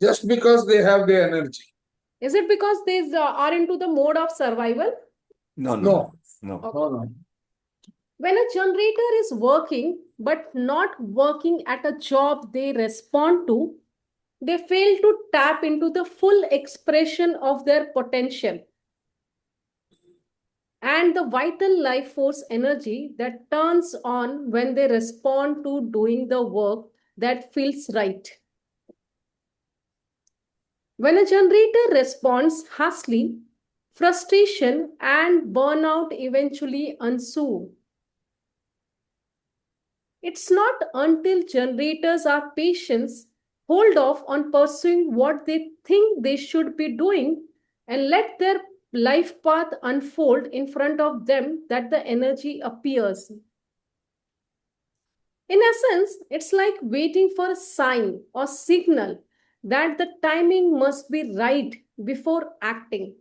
A: just because they have the energy.
E: Is it because they are into the mode of survival?
A: No.
E: Okay. When a generator is working but not working at a job they respond to, they fail to tap into the full expression of their potential and the vital life force energy that turns on when they respond to doing the work that feels right. When a generator responds harshly, frustration and burnout eventually ensue. It's not until generators are patient, hold off on pursuing what they think they should be doing, and let their life path unfold in front of them that the energy appears. In essence, it's like waiting for a sign or signal that the timing must be right before acting.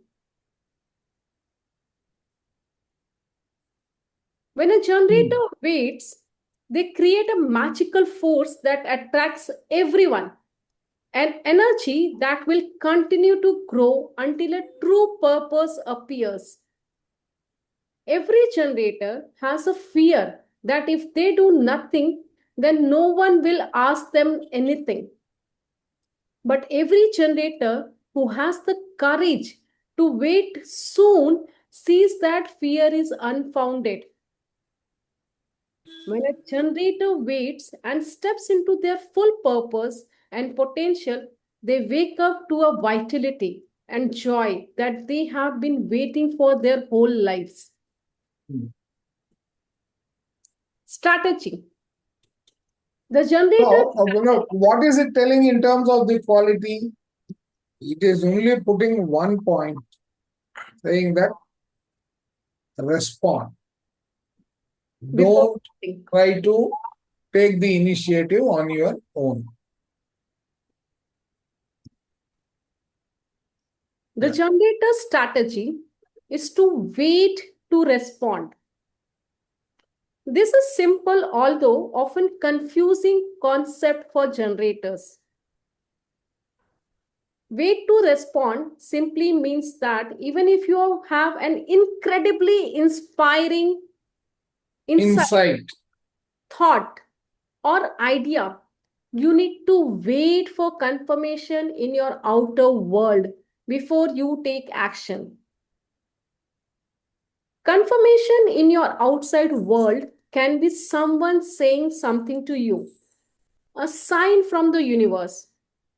E: When a generator waits, they create a magical force that attracts everyone, an energy that will continue to grow until a true purpose appears. Every generator has a fear that if they do nothing, then no one will ask them anything. But every generator who has the courage to wait soon sees that fear is unfounded. When a generator waits and steps into their full purpose and potential, they wake up to a vitality and joy that they have been waiting for their whole lives. Strategy. The generator.
A: What is it telling in terms of the quality? It is only putting one point, saying that respond. Don't try to take the initiative on your own.
E: The generator strategy is to wait to respond. This is simple, although often confusing concept for generators. Wait to respond simply means that even if you have an incredibly inspiring insight, thought, or idea, you need to wait for confirmation in your outer world before you take action. Confirmation in your outside world can be someone saying something to you, a sign from the universe,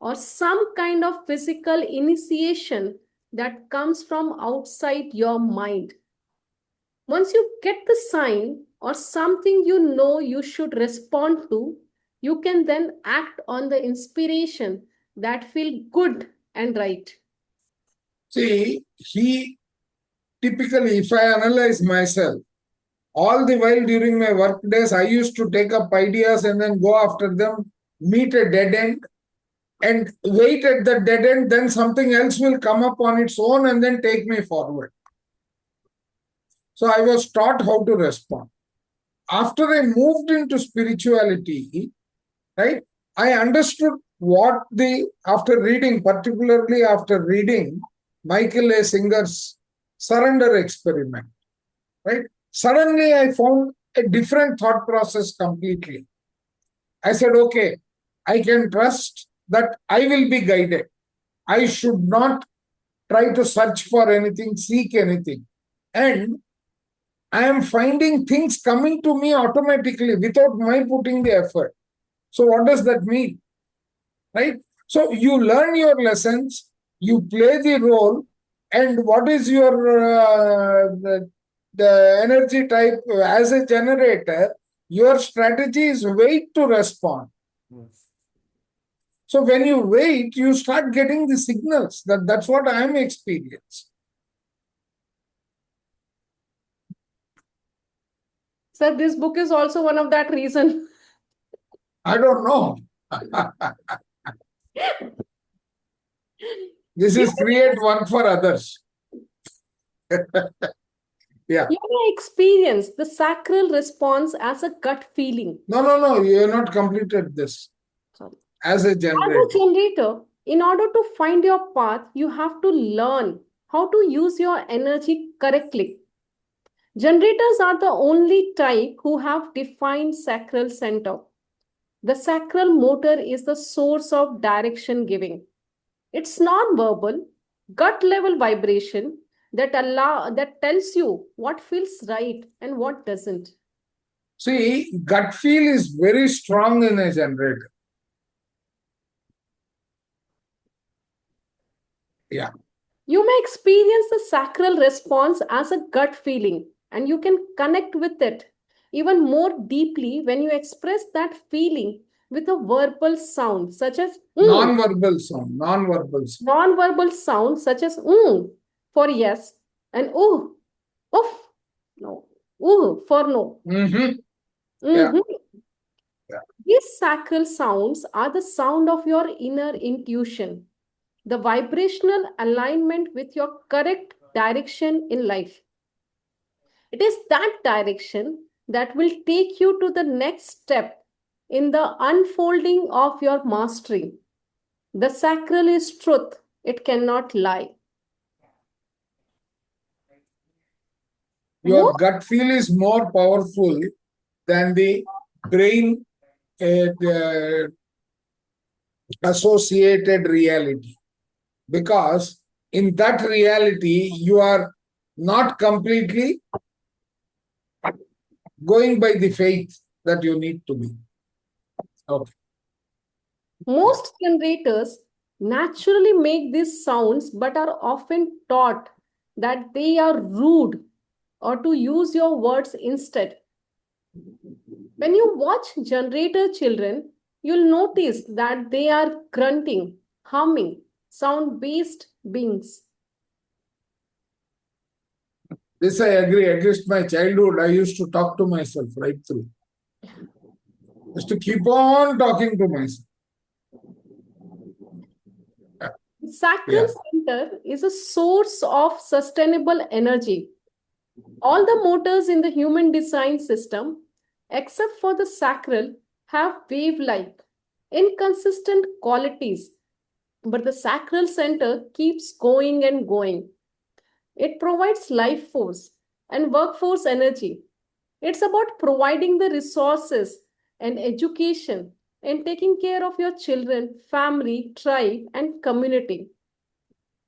E: or some kind of physical initiation that comes from outside your mind. Once you get the sign or something you know you should respond to, you can then act on the inspiration that feels good and right.
A: See, typically, if I analyze myself, all the while during my work days, I used to take up ideas and then go after them, meet a dead end, and wait at the dead end, then something else will come up on its own and then take me forward. So I was taught how to respond. After I moved into spirituality, right, I understood particularly after reading Michael A. Singer's surrender experiment, right? Suddenly I found a different thought process completely. I said, okay, I can trust that I will be guided. I should not try to search for anything, seek anything. And I am finding things coming to me automatically without my putting the effort. So what does that mean? Right? So you learn your lessons, you play the role, and what is your the energy type as a generator? Your strategy is wait to respond. So when you wait, you start getting the signals. That's what I am experiencing.
E: Sir, this book is also one of that reason.
A: I don't know. This is create one for others. Yeah.
E: You may experience the sacral response as a gut feeling.
A: No. You have not completed this.
E: Sorry.
A: As a generator.
E: As a generator, in order to find your path, you have to learn how to use your energy correctly. Generators are the only type who have defined sacral center. The sacral motor is the source of direction giving. It's non-verbal, gut level vibration that tells you what feels right and what doesn't.
A: See, gut feel is very strong in a generator. Yeah.
E: You may experience the sacral response as a gut feeling, and you can connect with it even more deeply when you express that feeling with a verbal sound such as
A: non-verbal sound.
E: Non-verbal sound such as for yes and oof no for no.
A: Yeah.
E: These sacral sounds are the sound of your inner intuition, the vibrational alignment with your correct direction in life. It is that direction that will take you to the next step in the unfolding of your mastery. The sacral is truth, it cannot lie.
A: Your gut feel is more powerful than the brain associated reality. Because in that reality, you are not completely going by the faith that you need to be. Okay.
E: Most generators naturally make these sounds but are often taught that they are rude or to use your words instead. When you watch generator children, you'll notice that they are grunting, humming, sound-based beings.
A: This I agree. At least my childhood, I used to talk to myself right through. Just to keep on talking to myself.
E: The sacral center is a source of sustainable energy. All the motors in the human design system, except for the sacral, have wave-like, inconsistent qualities. But the sacral center keeps going and going. It provides life force and workforce energy. It's about providing the resources and education and taking care of your children, family, tribe, and community.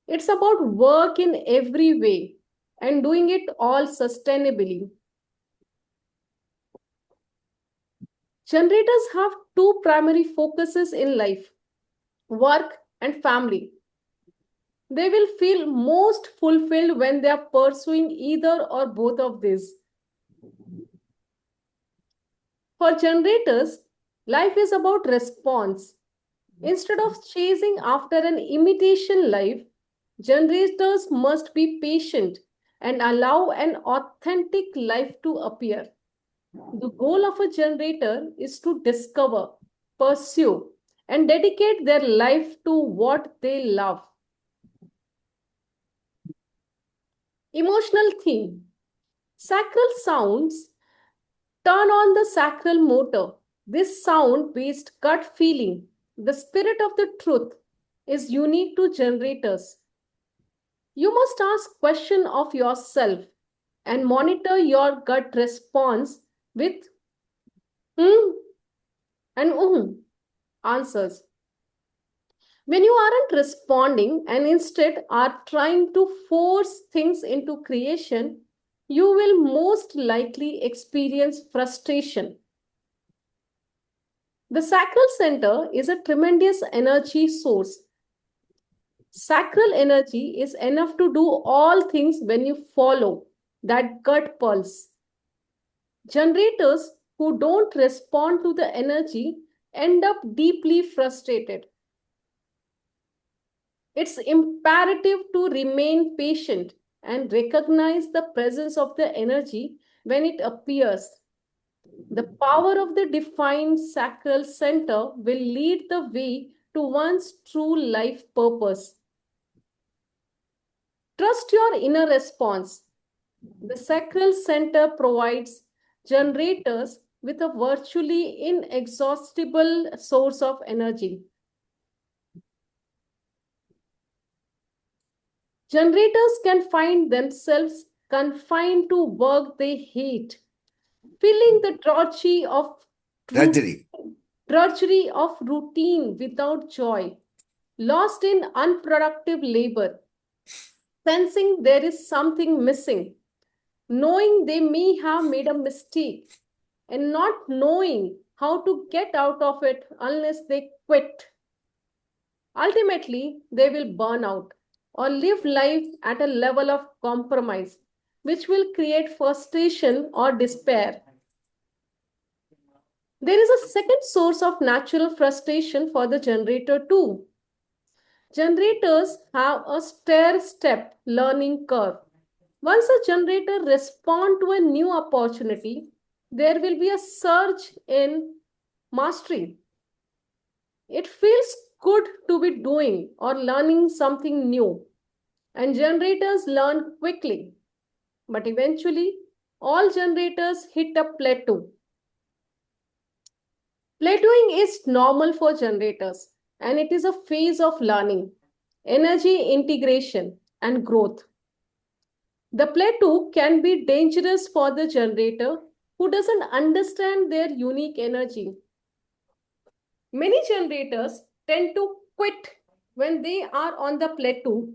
E: It's about work in every way and doing it all sustainably. Generators have two primary focuses in life: work and family. They will feel most fulfilled when they are pursuing either or both of these. For generators, life is about response. Instead of chasing after an imitation life, generators must be patient and allow an authentic life to appear. The goal of a generator is to discover, pursue, and dedicate their life to what they love. Emotional theme. Sacral sounds turn on the sacral motor. This sound-based gut feeling, the spirit of the truth, is unique to generators. You must ask questions of yourself and monitor your gut response with and answers. When you aren't responding and instead are trying to force things into creation, you will most likely experience frustration. The sacral center is a tremendous energy source. Sacral energy is enough to do all things when you follow that gut pulse. Generators who don't respond to the energy end up deeply frustrated. It's imperative to remain patient and recognize the presence of the energy when it appears. The power of the defined sacral center will lead the way to one's true life purpose. Trust your inner response. The sacral center provides generators with a virtually inexhaustible source of energy. Generators can find themselves confined to work they hate, feeling the drudgery of routine without joy, lost in unproductive labor, sensing there is something missing, knowing they may have made a mistake, and not knowing how to get out of it unless they quit. Ultimately, they will burn out or live life at a level of compromise, which will create frustration or despair. There is a second source of natural frustration for the generator too. Generators have a stair-step learning curve. Once a generator responds to a new opportunity, there will be a surge in mastery. It feels good to be doing or learning something new, and generators learn quickly. But eventually, all generators hit a plateau. Plateauing is normal for generators, and it is a phase of learning, energy integration, and growth. The plateau can be dangerous for the generator who doesn't understand their unique energy. Many generators tend to quit when they are on the plateau,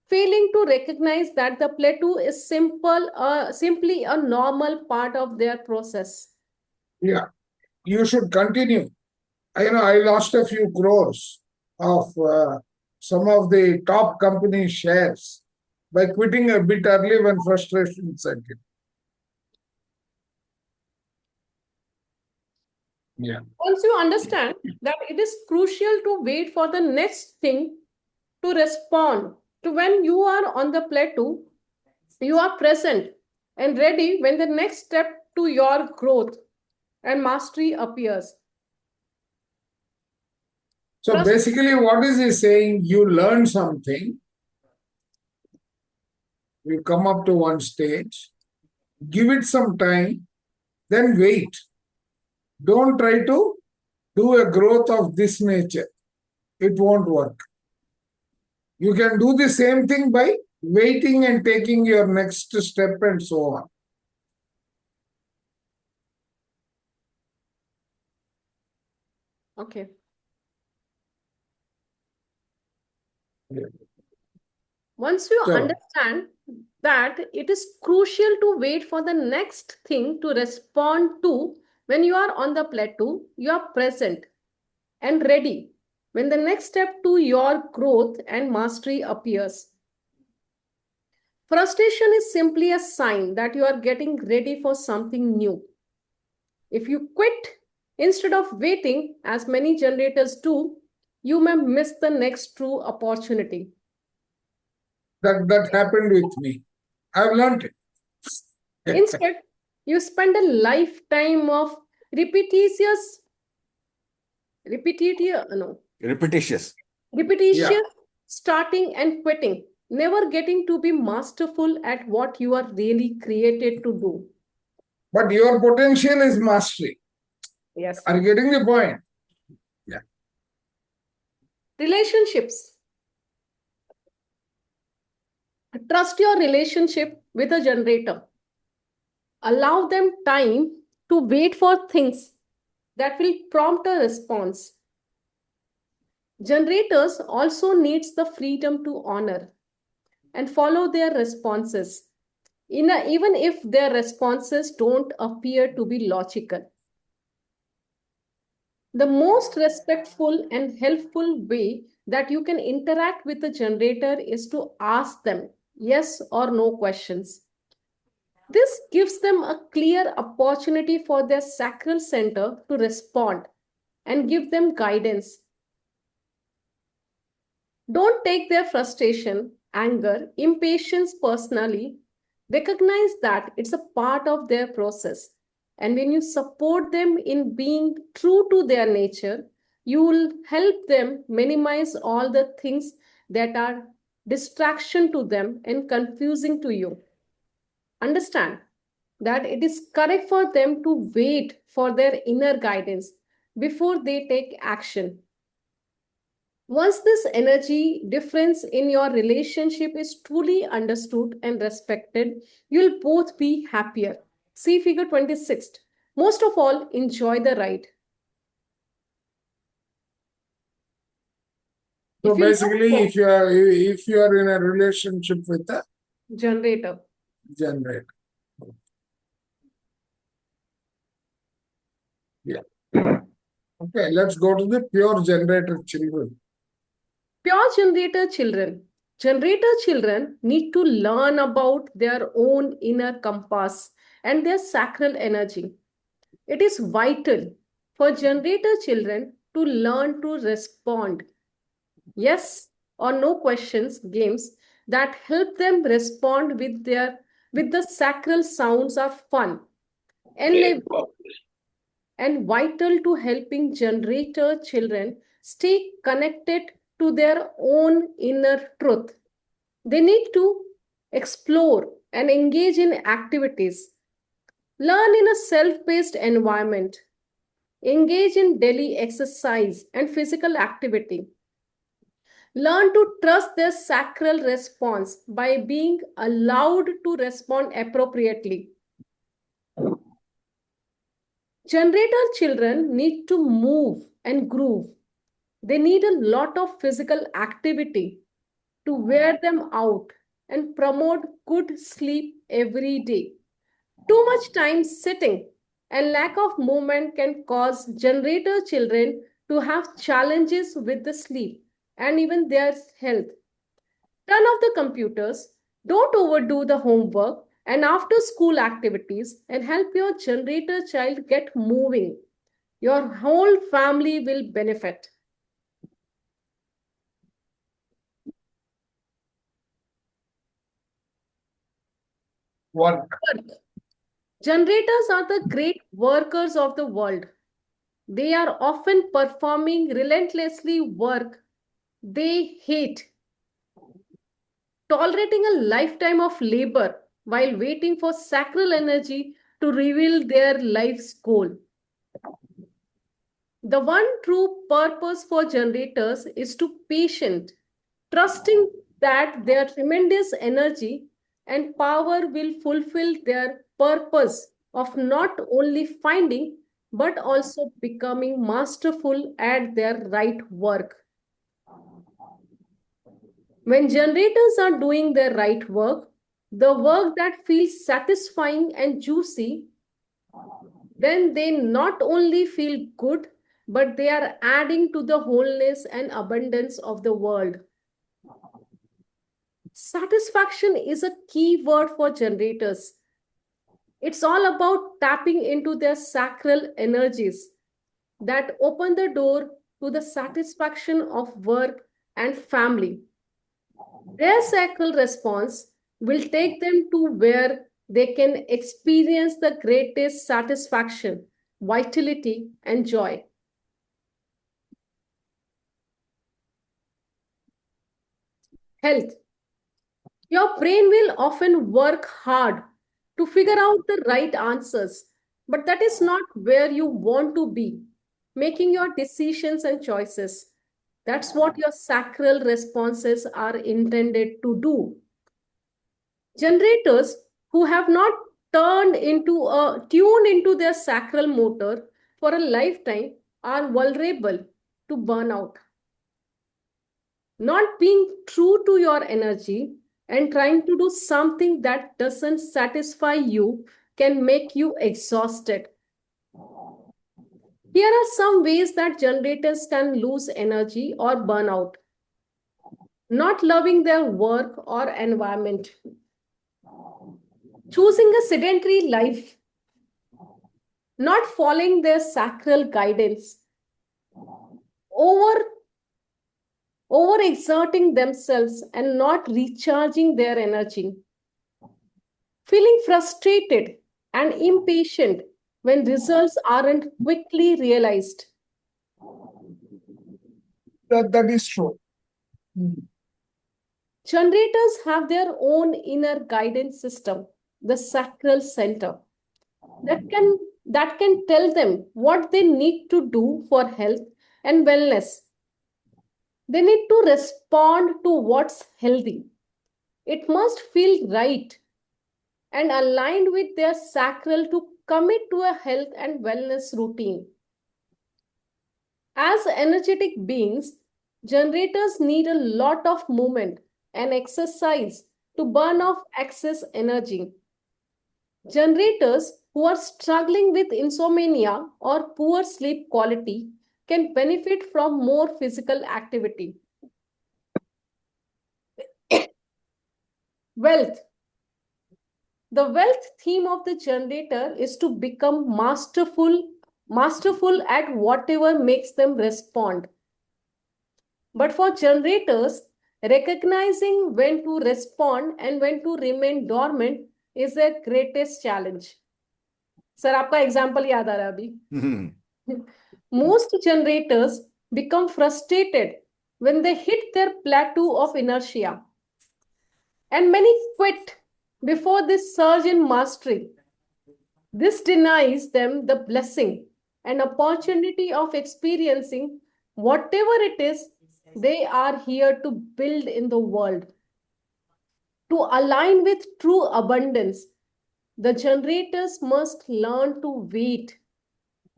E: failing to recognize that the plateau is simply a normal part of their process.
A: Yeah, you should continue. I lost a few crores of some of the top company shares by quitting a bit early when frustration set in. Yeah.
E: Once you understand that it is crucial to wait for the next thing to respond to when you are on the plateau, you are present and ready when the next step to your growth and mastery appears.
A: So basically what is he saying? You learn something, you come up to one stage, give it some time, then wait. Don't try to do a growth of this nature. It won't work. You can do the same thing by waiting and taking your next step and so on.
E: Okay.
A: Yeah.
E: Once you understand that it is crucial to wait for the next thing to respond to when you are on the plateau, you are present and ready when the next step to your growth and mastery appears. Frustration is simply a sign that you are getting ready for something new. If you quit instead of waiting, as many generators do, you may miss the next true opportunity.
A: That happened with me. I've learned it.
E: Instead, you spend a lifetime of repetitious, starting and quitting, never getting to be masterful at what you are really created to do.
A: But your potential is mastery.
E: Yes.
A: Are you getting the point? Yeah.
E: Relationships. Trust your relationship with a generator. Allow them time to wait for things that will prompt a response. Generators also needs the freedom to honor and follow their responses, even if their responses don't appear to be logical. The most respectful and helpful way that you can interact with the generator is to ask them yes or no questions. This gives them a clear opportunity for their sacral center to respond and give them guidance. Don't take their frustration, anger, impatience personally. Recognize that it's a part of their process. And when you support them in being true to their nature, you will help them minimize all the things that are distraction to them and confusing to you. Understand that it is correct for them to wait for their inner guidance before they take action. Once this energy difference in your relationship is truly understood and respected, you'll both be happier. See figure 26. Most of all, enjoy the ride.
A: So basically, if you are in a relationship with a
E: generator.
A: Yeah. Okay, let's go to the pure generator children.
E: Pure generator children. Generator children need to learn about their own inner compass and their sacral energy. It is vital for generator children to learn to respond yes or no questions games that help them respond with the sacral sounds are fun and vital to helping generator children stay connected to their own inner truth. They need to explore and engage in activities, learn in a self-paced environment, engage in daily exercise and physical activity. Learn to trust their sacral response by being allowed to respond appropriately. Generator children need to move and groove. They need a lot of physical activity to wear them out and promote good sleep every day. Too much time sitting and lack of movement can cause generator children to have challenges with the sleep and even their health. Turn off the computers, don't overdo the homework and after school activities and help your generator child get moving. Your whole family will benefit.
A: Work.
E: Generators are the great workers of the world. They are often performing relentlessly work they hate, tolerating a lifetime of labor while waiting for sacral energy to reveal their life's goal. The one true purpose for generators is to patient, trusting that their tremendous energy and power will fulfill their purpose of not only finding but also becoming masterful at their right work. When generators are doing their right work, the work that feels satisfying and juicy, then they not only feel good, but they are adding to the wholeness and abundance of the world. Satisfaction is a key word for generators. It's all about tapping into their sacral energies that open the door to the satisfaction of work and family. Their sacral response will take them to where they can experience the greatest satisfaction, vitality, and joy. Health. Your brain will often work hard to figure out the right answers, but that is not where you want to be, making your decisions and choices. That's what your sacral responses are intended to do. Generators who have not tuned into their sacral motor for a lifetime are vulnerable to burnout. Not being true to your energy and trying to do something that doesn't satisfy you can make you exhausted. Here are some ways that generators can lose energy or burn out. Not loving their work or environment. Choosing a sedentary life. Not following their sacral guidance. Overexerting themselves and not recharging their energy. Feeling frustrated and impatient when results aren't quickly realized.
A: That is true.
E: Generators have their own inner guidance system, the sacral center, that can tell them what they need to do for health and wellness. They need to respond to what's healthy. It must feel right and aligned with their sacral to commit to a health and wellness routine. As energetic beings, generators need a lot of movement and exercise to burn off excess energy. Generators who are struggling with insomnia or poor sleep quality can benefit from more physical activity. Wealth. The wealth theme of the generator is to become masterful at whatever makes them respond. But for generators, recognizing when to respond and when to remain dormant is their greatest challenge. Sir, आपका example याद आ रहा है अभी? Most generators become frustrated when they hit their plateau of inertia. And many quit before this surge in mastery. This denies them the blessing and opportunity of experiencing whatever it is they are here to build in the world. To align with true abundance, the generators must learn to wait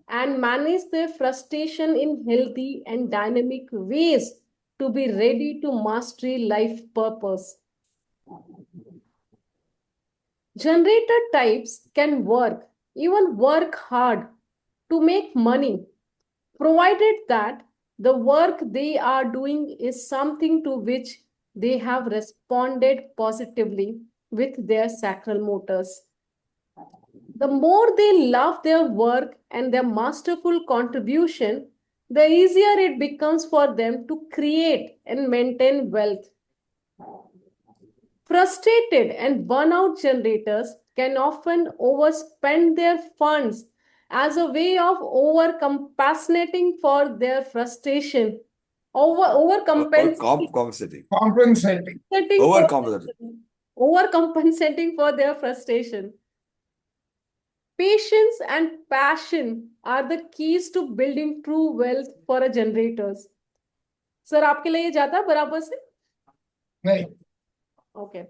E: and manage their frustration in healthy and dynamic ways to be ready to master life purpose. Generator types can even work hard to make money, provided that the work they are doing is something to which they have responded positively with their sacral motors. The more they love their work and their masterful contribution, the easier it becomes for them to create and maintain wealth. Frustrated and burnout generators can often overspend their funds as a way of overcompensating for their frustration.
H: Compensating.
E: Overcompensating for their frustration. Patience and passion are the keys to building true wealth for a generators. Sir, आपके लिए ये जाता बराबर से?
A: नहीं.
E: Okay.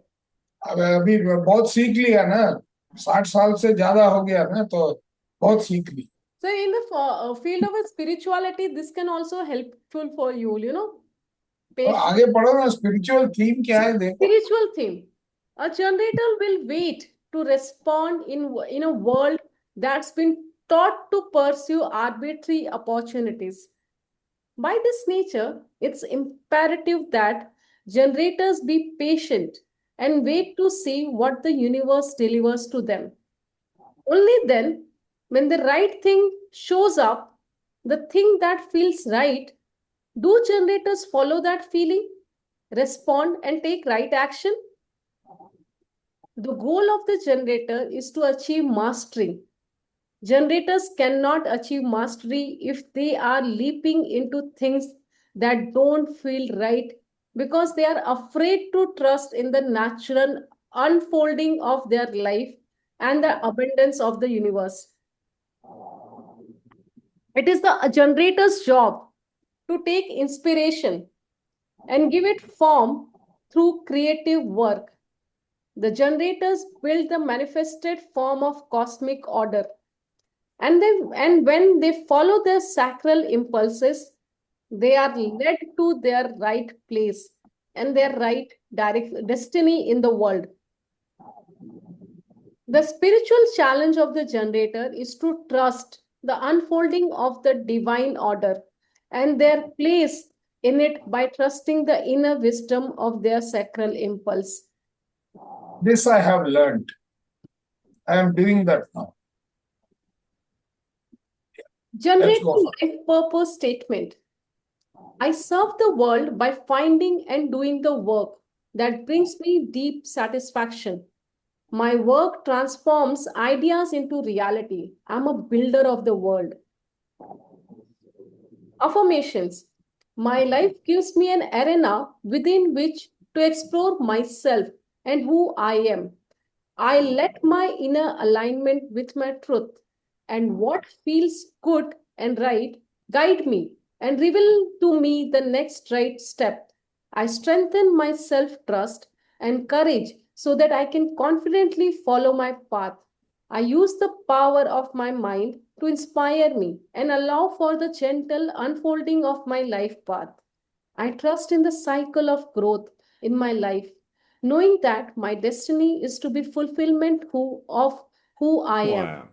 A: अभी बहुत सीख लिया ना, 60 साल से ज्यादा हो गया ना, तो बहुत सीख ली.
E: So in the field of spirituality, this can also helpful for you, you know.
A: आगे पढ़ो ना, spiritual theme क्या है देखो.
E: Spiritual theme. A generator will wait to respond in a world that's been taught to pursue arbitrary opportunities. By this nature, it's imperative that generators be patient and wait to see what the universe delivers to them. Only then, when the right thing shows up, the thing that feels right, do generators follow that feeling, respond, and take right action? The goal of the generator is to achieve mastery. Generators cannot achieve mastery if they are leaping into things that don't feel right because they are afraid to trust in the natural unfolding of their life and the abundance of the universe. It is the generator's job to take inspiration and give it form through creative work. The generators build the manifested form of cosmic order. And when they follow their sacral impulses, They are led to their right place and their right destiny in the world. The spiritual challenge of the generator is to trust the unfolding of the divine order and their place in it by trusting the inner wisdom of their sacral impulse.
A: This I have learned. I am doing that now.
E: Generating life purpose statement. I serve the world by finding and doing the work that brings me deep satisfaction. My work transforms ideas into reality. I'm a builder of the world. Affirmations. My life gives me an arena within which to explore myself and who I am. I let my inner alignment with my truth and what feels good and right guide me and reveal to me the next right step. I strengthen my self trust and courage so that I can confidently follow my path. I use the power of my mind to inspire me and allow for the gentle unfolding of my life path. I trust in the cycle of growth in my life, knowing that my destiny is to be fulfillment of who I am.
H: Wow.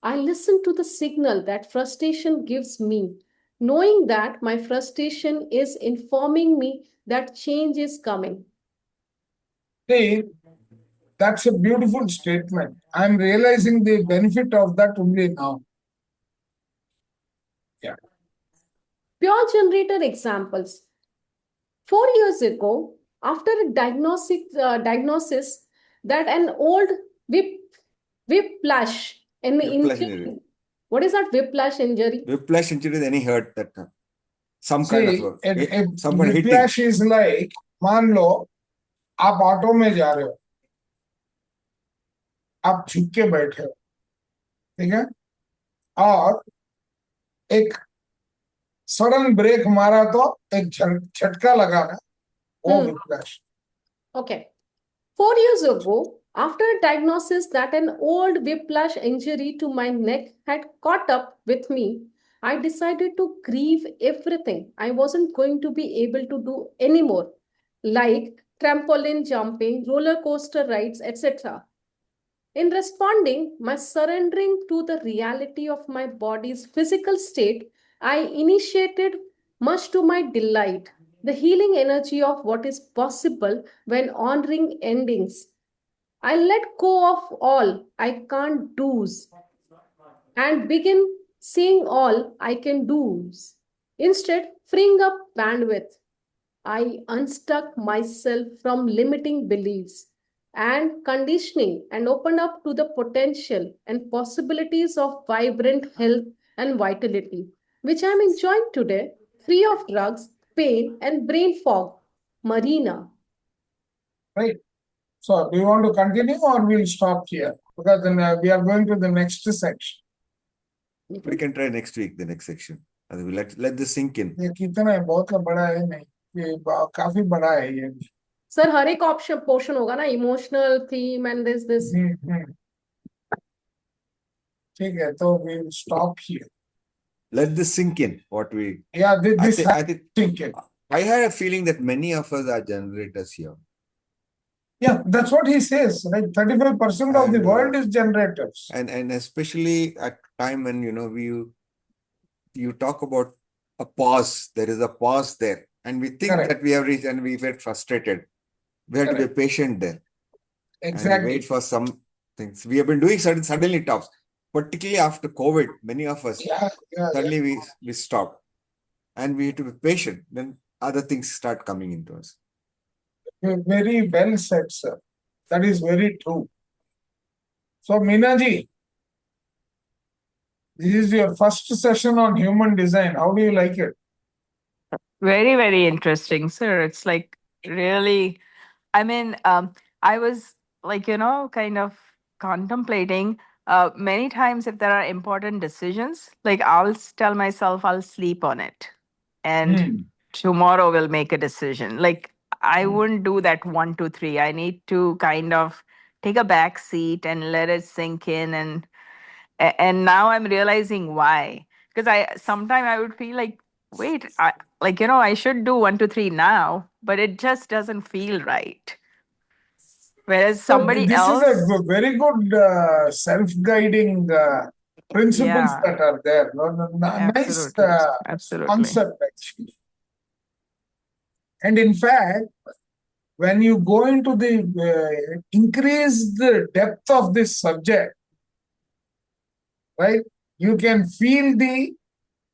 E: I listen to the signal that frustration gives me, knowing that my frustration is informing me that change is coming.
A: See, that's a beautiful statement. I'm realizing the benefit of that only now. Yeah.
E: Pure generator examples. 4 years ago, after a diagnosis that an old whiplash injury. What is that whiplash injury?
H: Whiplash injury is any hurt that some kind of
A: someone whiplash hitting. Is like, मान लो आप auto में जा रहे हो, आप झुक के बैठे हो, ठीक है, और एक सडन ब्रेक मारा तो एक झटका लगा ना, वो whiplash.
E: Okay. 4 years ago, after a diagnosis that an old whiplash injury to my neck had caught up with me, I decided to grieve everything I wasn't going to be able to do anymore, like trampoline jumping, roller coaster rides, etc. In responding, my surrendering to the reality of my body's physical state, I initiated, much to my delight, the healing energy of what is possible when honoring endings. I let go of all I can't do's and begin seeing all I can do's. Instead, freeing up bandwidth, I unstuck myself from limiting beliefs and conditioning and opened up to the potential and possibilities of vibrant health and vitality, which I'm enjoying today, free of drugs, pain, and brain fog. Marina.
A: Right. So, do you want to continue or we'll stop here? Because then we are going to the next section.
H: We can try next week, the next section. Let this sink in.
A: ये कितना है, बहुत बड़ा है नहीं, ये काफी बड़ा है ये.
E: Sir, हर एक ऑप्शन पोर्शन होगा ना, इमोशनल थीम एंड दिस.
A: ठीक है, तो we will stop here.
H: Let this sink in. What we.
A: Yeah, this I think sink in.
H: I had a feeling that many of us are generators here.
A: Yeah, that's what he says. Like 35% of the world is generators.
H: And especially at time when you talk about a pause, there is a pause there, and we think that we have reached, and we get frustrated. We have to be patient there.
A: Exactly.
H: And wait for some things. We have been doing suddenly tops, particularly after COVID. Many of us suddenly we stopped, and we have to be patient. Then other things start coming into us.
A: Very well said, sir. That is very true. So, Meenaji, this is your first session on human design. How do you like it?
F: Very, very interesting, sir. It's like really, I mean, I was like, kind of contemplating many times if there are important decisions, like I'll tell myself I'll sleep on it and tomorrow we'll make a decision. Like I wouldn't do that 1, 2, 3. I need to kind of take a back seat and let it sink in. And now I'm realizing why. Because sometimes I would feel like wait, I should do 1, 2, 3 now, but it just doesn't feel right. Whereas
A: So
F: somebody
A: this is
F: else,
A: a very good self-guiding principles
F: yeah,
A: that are there. Nice
F: absolutely, absolutely.
A: concept actually. And in fact, when you go into the increase the depth of this subject, right, you can feel the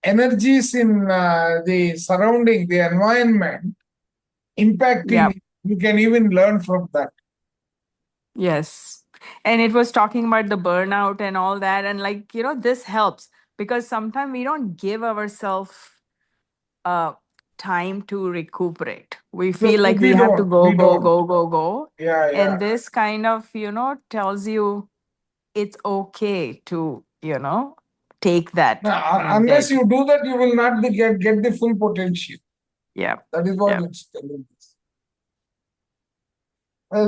A: energies in the surrounding, the environment impacting.
F: Yeah.
A: You can even learn from that.
F: Yes. And it was talking about the burnout and all that. And this helps because sometimes we don't give ourselves time to recuperate. We feel like we have to go,
A: We
F: go,
A: don't.
F: go, go, go.
A: Yeah, yeah.
F: And this kind of, tells you it's okay to, take that.
A: Unless you do that, you will not get the full potential.
F: Yeah.
A: That is what it's telling us.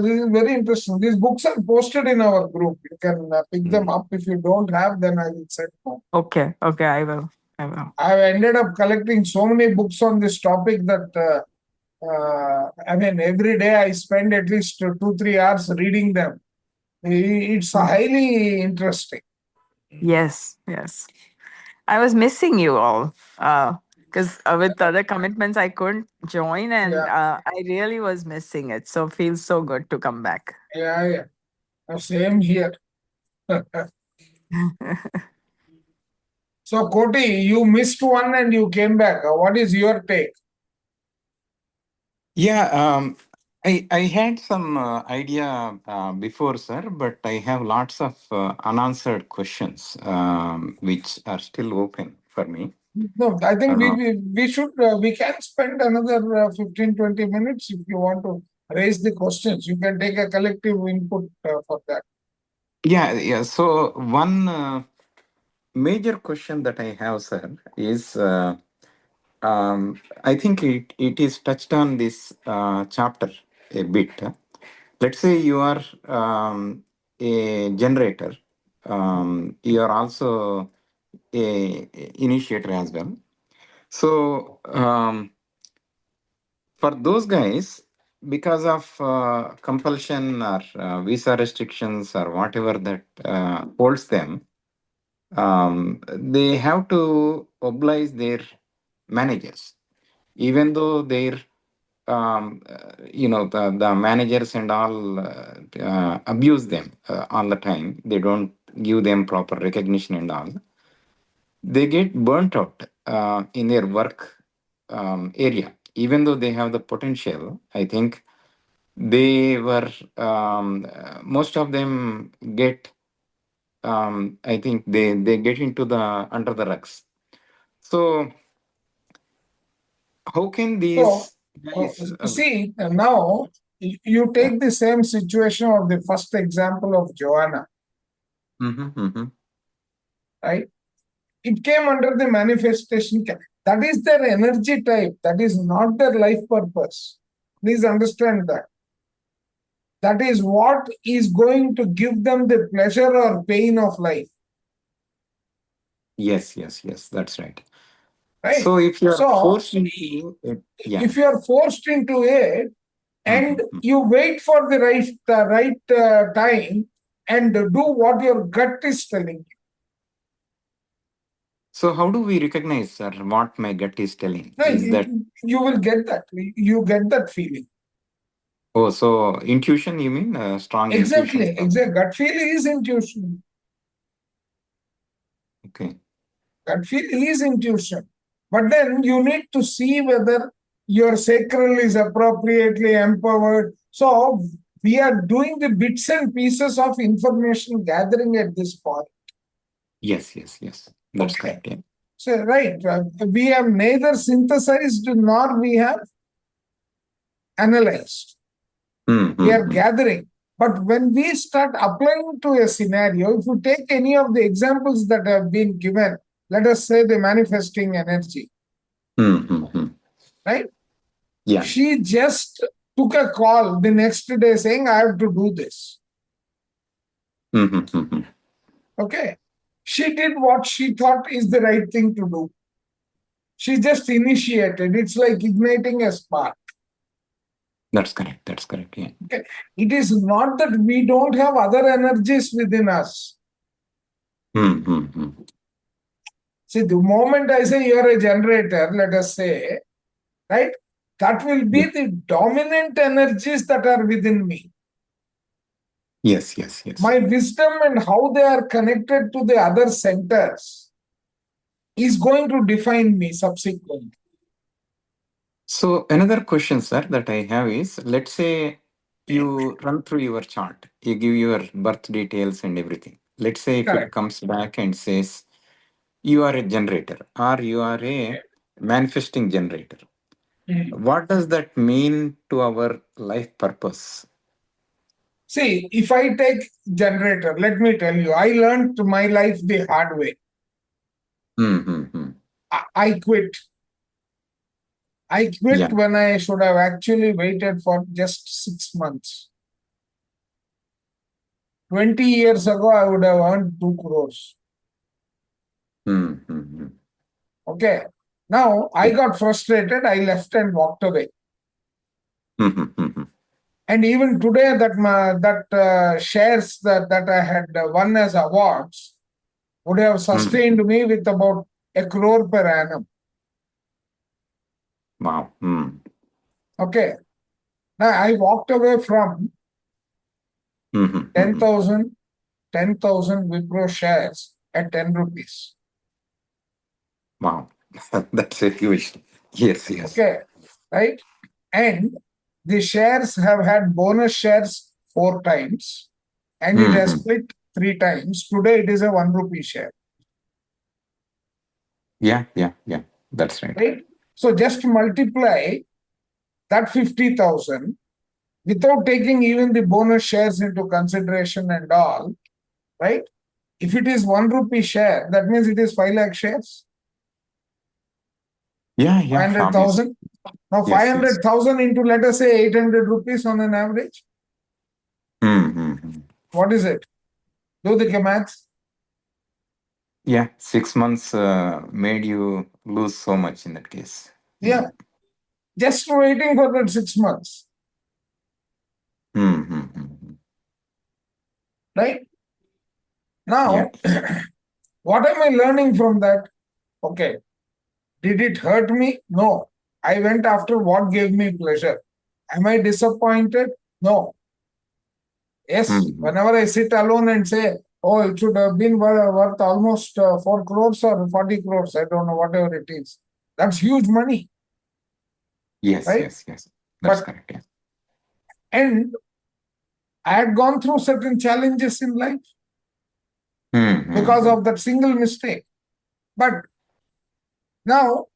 A: This is very interesting. These books are posted in our group. You can pick them up. If you don't have, then I will send more.
F: Okay, I will.
A: I've ended up collecting so many books on this topic that I mean, every day I spend at least 2-3 hours reading them. It's highly interesting.
F: Yes. I was missing you all because with other commitments I couldn't join, and I really was missing it. So it feels so good to come back.
A: Yeah. Same here. So, Koti, you missed one and you came back. What is your take?
G: Yeah, I had some idea before, sir, but I have lots of unanswered questions which are still open for me.
A: No, I think we should, we can spend another 15-20 minutes if you want to raise the questions. You can take a collective input for that.
G: Yeah. So one major question that I have, sir, is I think it is touched on this chapter a bit. Let's say you are a generator. You are also a initiator as well. So for those guys, because of compulsion or visa restrictions or whatever that holds them, they have to oblige their managers, even though their the managers and all abuse them all the time. They don't give them proper recognition and all. They get burnt out in their work area, even though they have the potential. I think they were most of them get. I think they get into the under the rugs. So how can these
A: see, now you take the same situation of the first example of Joanna. Right? It came under the manifestation. That is their energy type. That is not their life purpose. Please understand that. That is what is going to give them the pleasure or pain of life.
G: Yes, that's right.
A: Right.
G: So if you are forced into it,
A: if you are forced into it, and you wait for the right time and do what your gut is telling you.
G: So how do we recognize, sir, what my gut is telling?
A: No, you will get that. You get that feeling.
G: Oh, so intuition, you mean? Strong
A: intuition?
G: Exactly.
A: Gut feel is intuition.
G: Okay.
A: Gut feel is intuition. But then you need to see whether your sacral is appropriately empowered. So we are doing the bits and pieces of information gathering at this point.
G: Yes. That's correct. Yeah.
A: So, right. We have neither synthesized nor we have analyzed. We are gathering. But when we start applying to a scenario, if you take any of the examples that have been given, let us say the manifesting energy. Right?
G: Yeah.
A: She just took a call the next day saying, I have to do this. Okay. She did what she thought is the right thing to do. She just initiated. It's like igniting a spark.
G: That's correct. That's correct. Yeah.
A: Okay. It is not that we don't have other energies within us. See, the moment I say you're a generator, let us say, right, that will be the dominant energies that are within me.
G: Yes.
A: My wisdom and how they are connected to the other centers is going to define me subsequently.
G: So another question, sir, that I have is, let's say you run through your chart, you give your birth details and everything. Let's say if
A: Correct.
G: it comes back and says you are a generator or you are a manifesting generator, what does that mean to our life purpose?
A: See, if I take generator, let me tell you, I learned my life the hard way. I quit. I quit when I should have actually waited for just 6 months. 20 years ago, I would have earned 2 crores. Okay. Now, I got frustrated. I left and walked away. And even today, that shares that I had won as awards would have sustained me with about 1 crore per annum.
G: Wow.
A: Okay. Now, I walked away from 10,000 Wipro shares at 10 rupees.
G: Wow. That's a huge. Yes.
A: Okay. Right. And the shares have had bonus shares 4 times and it has split 3 times. Today, it is a 1 rupee share.
G: Yeah. That's right.
A: Right. So just multiply that 50,000 without taking even the bonus shares into consideration and all, right? If it is 1 rupee share, that means it is 5 lakh shares.
G: Yeah.
A: 500,000. Now, 500,000 into, let us say, 800 rupees on an average. What is it? Do the math.
G: Yeah, 6 months made you lose so much in that case.
A: Yeah. Just waiting for that 6 months. Right? Now, what am I learning from that? Okay. Did it hurt me? No. I went after what gave me pleasure. Am I disappointed? No. Yes, whenever I sit alone and say, oh, it should have been worth almost 4 crores or 40 crores, I don't know, whatever it is. That's huge money.
G: Yes,
A: right?
G: That's correct. Yeah.
A: And I had gone through certain challenges in life because of that single mistake. But now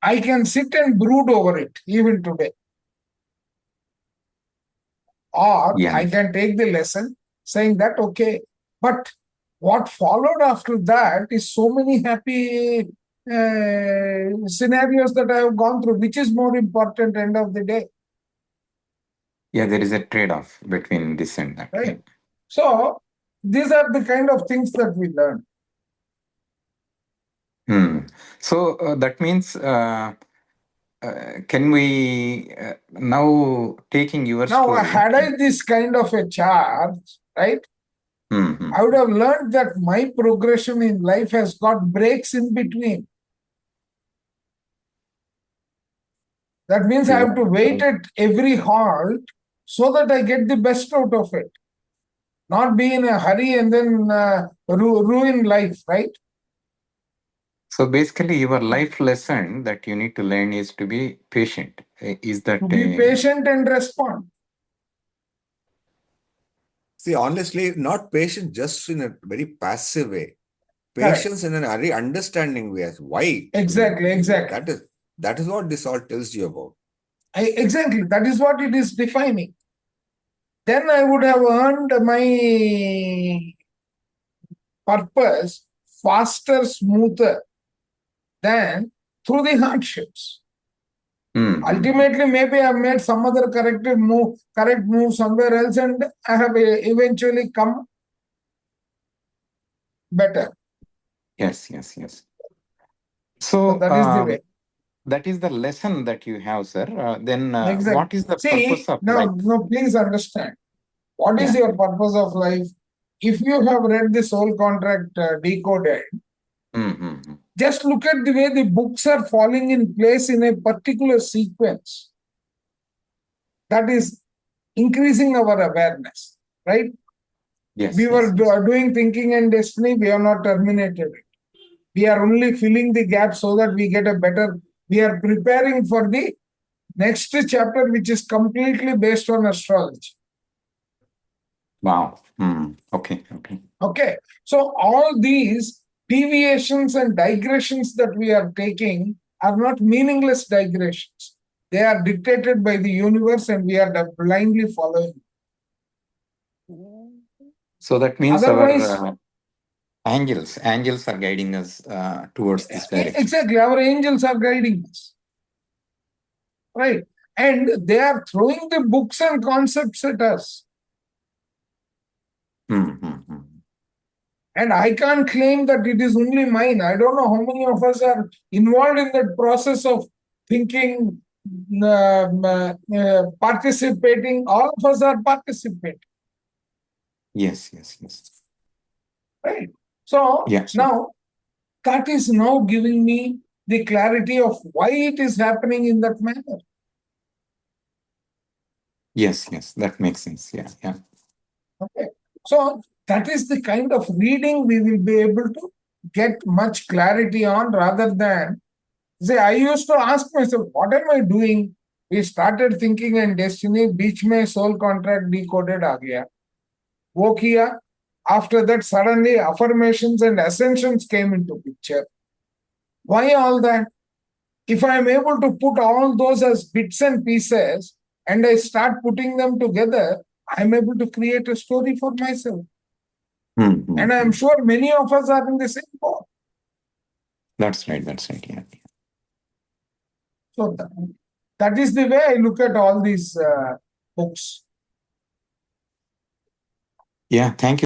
A: I can sit and brood over it even today. Or I can take the lesson saying that, okay, but what followed after that is so many happy scenarios that I have gone through, which is more important end of the day.
G: Yeah, there is a trade-off between this and that.
A: Right.
G: Yeah.
A: So these are the kind of things that we learn.
G: So that means can we now taking your story?
A: Had I this kind of a charge, right? I would have learned that my progression in life has got breaks in between. That means I have to wait at every halt so that I get the best out of it. Not be in a hurry and then ruin life, right?
G: So basically, your life lesson that you need to learn is to be patient. Is that
A: to be patient and respond?
H: See, honestly, not patient just in a very passive way. Patience in a very understanding way. Why?
A: Exactly.
H: That is what this all tells you about.
A: Exactly. That is what it is defining. Then I would have earned my purpose faster, smoother than through the hardships. Ultimately, maybe I've made some other correct move somewhere else, and I have eventually come better.
G: Yes. So
A: that is the way.
G: that is the lesson that you have, sir. Then
A: Exactly.
G: what is the purpose of
A: now,
G: life?
A: now, please understand. What is your purpose of life? If you have read the soul contract decoded, just look at the way the books are falling in place in a particular sequence. That is increasing our awareness, right?
G: Yes.
A: We were doing thinking and destiny, we have not terminated it. We are only filling the gap so that we get a better, we are preparing for the next chapter, which is completely based on astrology.
G: Wow. Okay.
A: So all these deviations and digressions that we are taking are not meaningless digressions. They are dictated by the universe and we are blindly following.
G: So that means
A: otherwise,
G: our angels are guiding us towards this direction.
A: Exactly. Our angels are guiding us. Right. And they are throwing the books and concepts at us. And I can't claim that it is only mine. I don't know how many of us are involved in that process of thinking, participating. All of us are participating.
G: Yes.
A: Right. So now that is now giving me the clarity of why it is happening in that manner.
G: Yes, that makes sense. Yeah.
A: Okay. So that is the kind of reading we will be able to get much clarity on, rather than say, I used to ask myself, what am I doing? We started thinking and destiny, beach mein soul contract decoded aa gaya. Wo kiya. After that, suddenly affirmations and ascensions came into picture. Why all that? If I am able to put all those as bits and pieces and I start putting them together, I am able to create a story for myself. And I am sure many of us are in the same boat.
G: That's right. Yeah.
A: So that is the way I look at all these books.
G: Yeah, thank you.